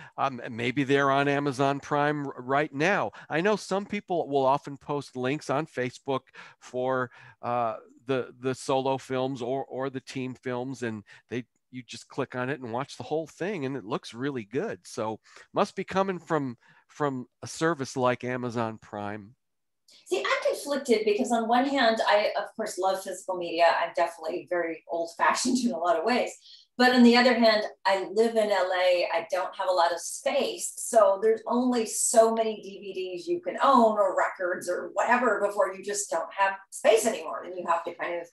S1: Maybe they're on Amazon Prime right now. I know some people will often post links on Facebook for the solo films or the team films, and you just click on it and watch the whole thing, and it looks really good. So must be coming from a service like Amazon Prime.
S2: See, I'm conflicted because on one hand, I of course love physical media. I'm definitely very old fashioned in a lot of ways. But on the other hand, I live in LA. I don't have a lot of space. So there's only so many DVDs you can own or records or whatever before you just don't have space anymore. And you have to kind of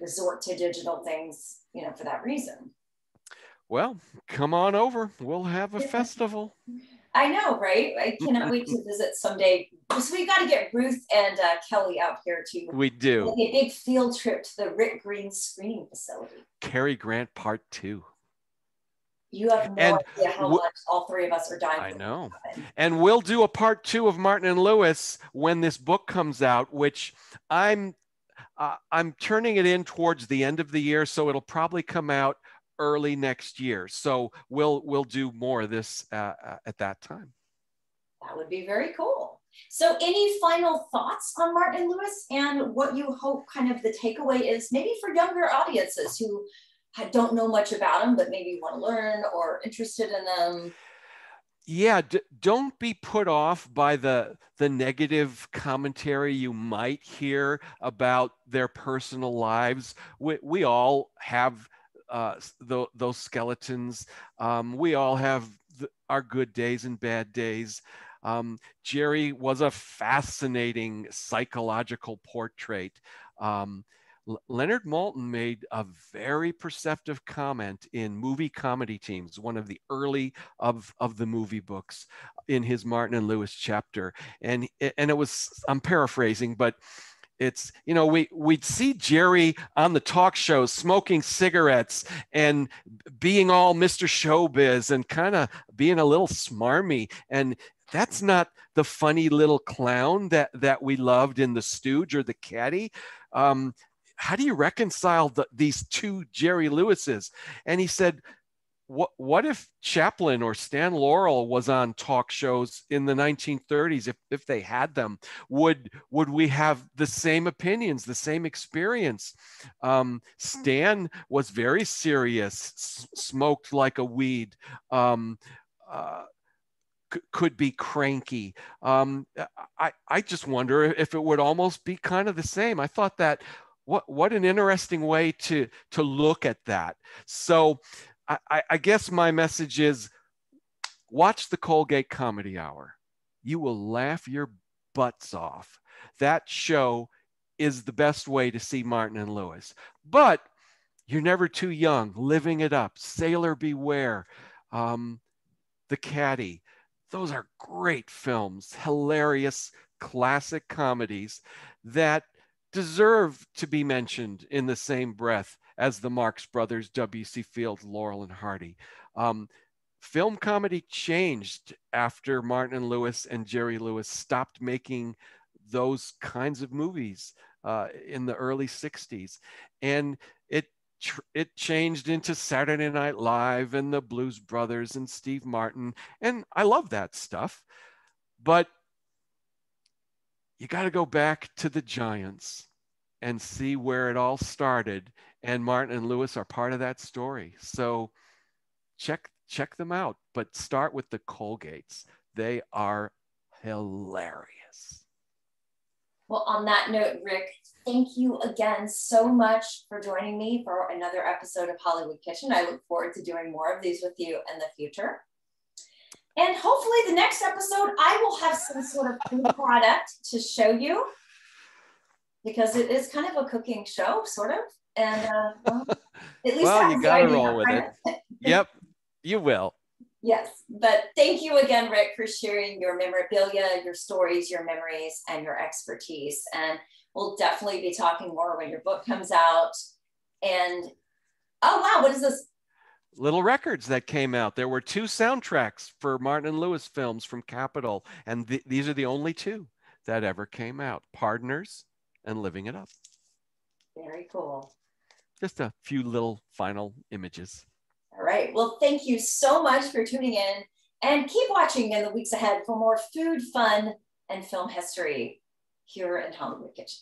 S2: resort to digital things, for that reason.
S1: Well, come on over. We'll have a festival.
S2: I know, right? I cannot wait to visit someday. So we got to get Ruth and Kelly out here to
S1: We do.
S2: make a big field trip to the Rick Green screening facility.
S1: Cary Grant Part 2.
S2: You have no idea how much all three of us are dying.
S1: I know. And we'll do a Part 2 of Martin and Lewis when this book comes out, which I'm turning it in towards the end of the year, so it'll probably come out early next year. So we'll do more of this at that time.
S2: That would be very cool. So any final thoughts on Martin and Lewis and what you hope kind of the takeaway is maybe for younger audiences who don't know much about them, but maybe want to learn or interested in them?
S1: Yeah, don't be put off by the negative commentary you might hear about their personal lives. We all have those skeletons. We all have our good days and bad days. Jerry was a fascinating psychological portrait. Leonard Maltin made a very perceptive comment in Movie Comedy Teams, one of the early of the movie books, in his Martin and Lewis chapter. And it was, I'm paraphrasing, but it's, we'd see Jerry on the talk shows smoking cigarettes and being all Mr. Showbiz and kind of being a little smarmy. And that's not the funny little clown that we loved in The Stooge or The Caddy. How do you reconcile these two Jerry Lewises? And he said, what if Chaplin or Stan Laurel was on talk shows in the 1930s, if they had them? Would we have the same opinions, the same experience? Stan was very serious, smoked like a weed, could be cranky. I just wonder if it would almost be kind of the same. I thought that what an interesting way to look at that. So I guess my message is watch the Colgate Comedy Hour. You will laugh your butts off. That show is the best way to see Martin and Lewis. But you're never too young. Living It Up, Sailor Beware, The Caddy. Those are great films, hilarious, classic comedies that deserve to be mentioned in the same breath as the Marx Brothers, W.C. Fields, Laurel and Hardy. Film comedy changed after Martin and Lewis and Jerry Lewis stopped making those kinds of movies in the early 60s. And it changed into Saturday Night Live and the Blues Brothers and Steve Martin. And I love that stuff. But you got to go back to the Giants and see where it all started. And Martin and Lewis are part of that story. So check them out, but start with the Colgates. They are hilarious.
S2: Well, on that note, Rick, thank you again so much for joining me for another episode of Hollywood Kitchen. I look forward to doing more of these with you in the future. And hopefully the next episode, I will have some sort of food product to show you, because it is kind of a cooking show, sort of. And at least
S1: you got to roll with it. Yep, you will.
S2: Yes, but thank you again, Rick, for sharing your memorabilia, your stories, your memories, and your expertise. And we'll definitely be talking more when your book comes out. And oh, wow, what is this?
S1: Little records that came out. There were 2 soundtracks for Martin and Lewis films from Capitol, and these are the only 2 that ever came out: Pardners and Living It Up.
S2: Very cool.
S1: Just a few little final images.
S2: All right. Well, thank you so much for tuning in, and keep watching in the weeks ahead for more food, fun, and film history here in Hollywood Kitchen.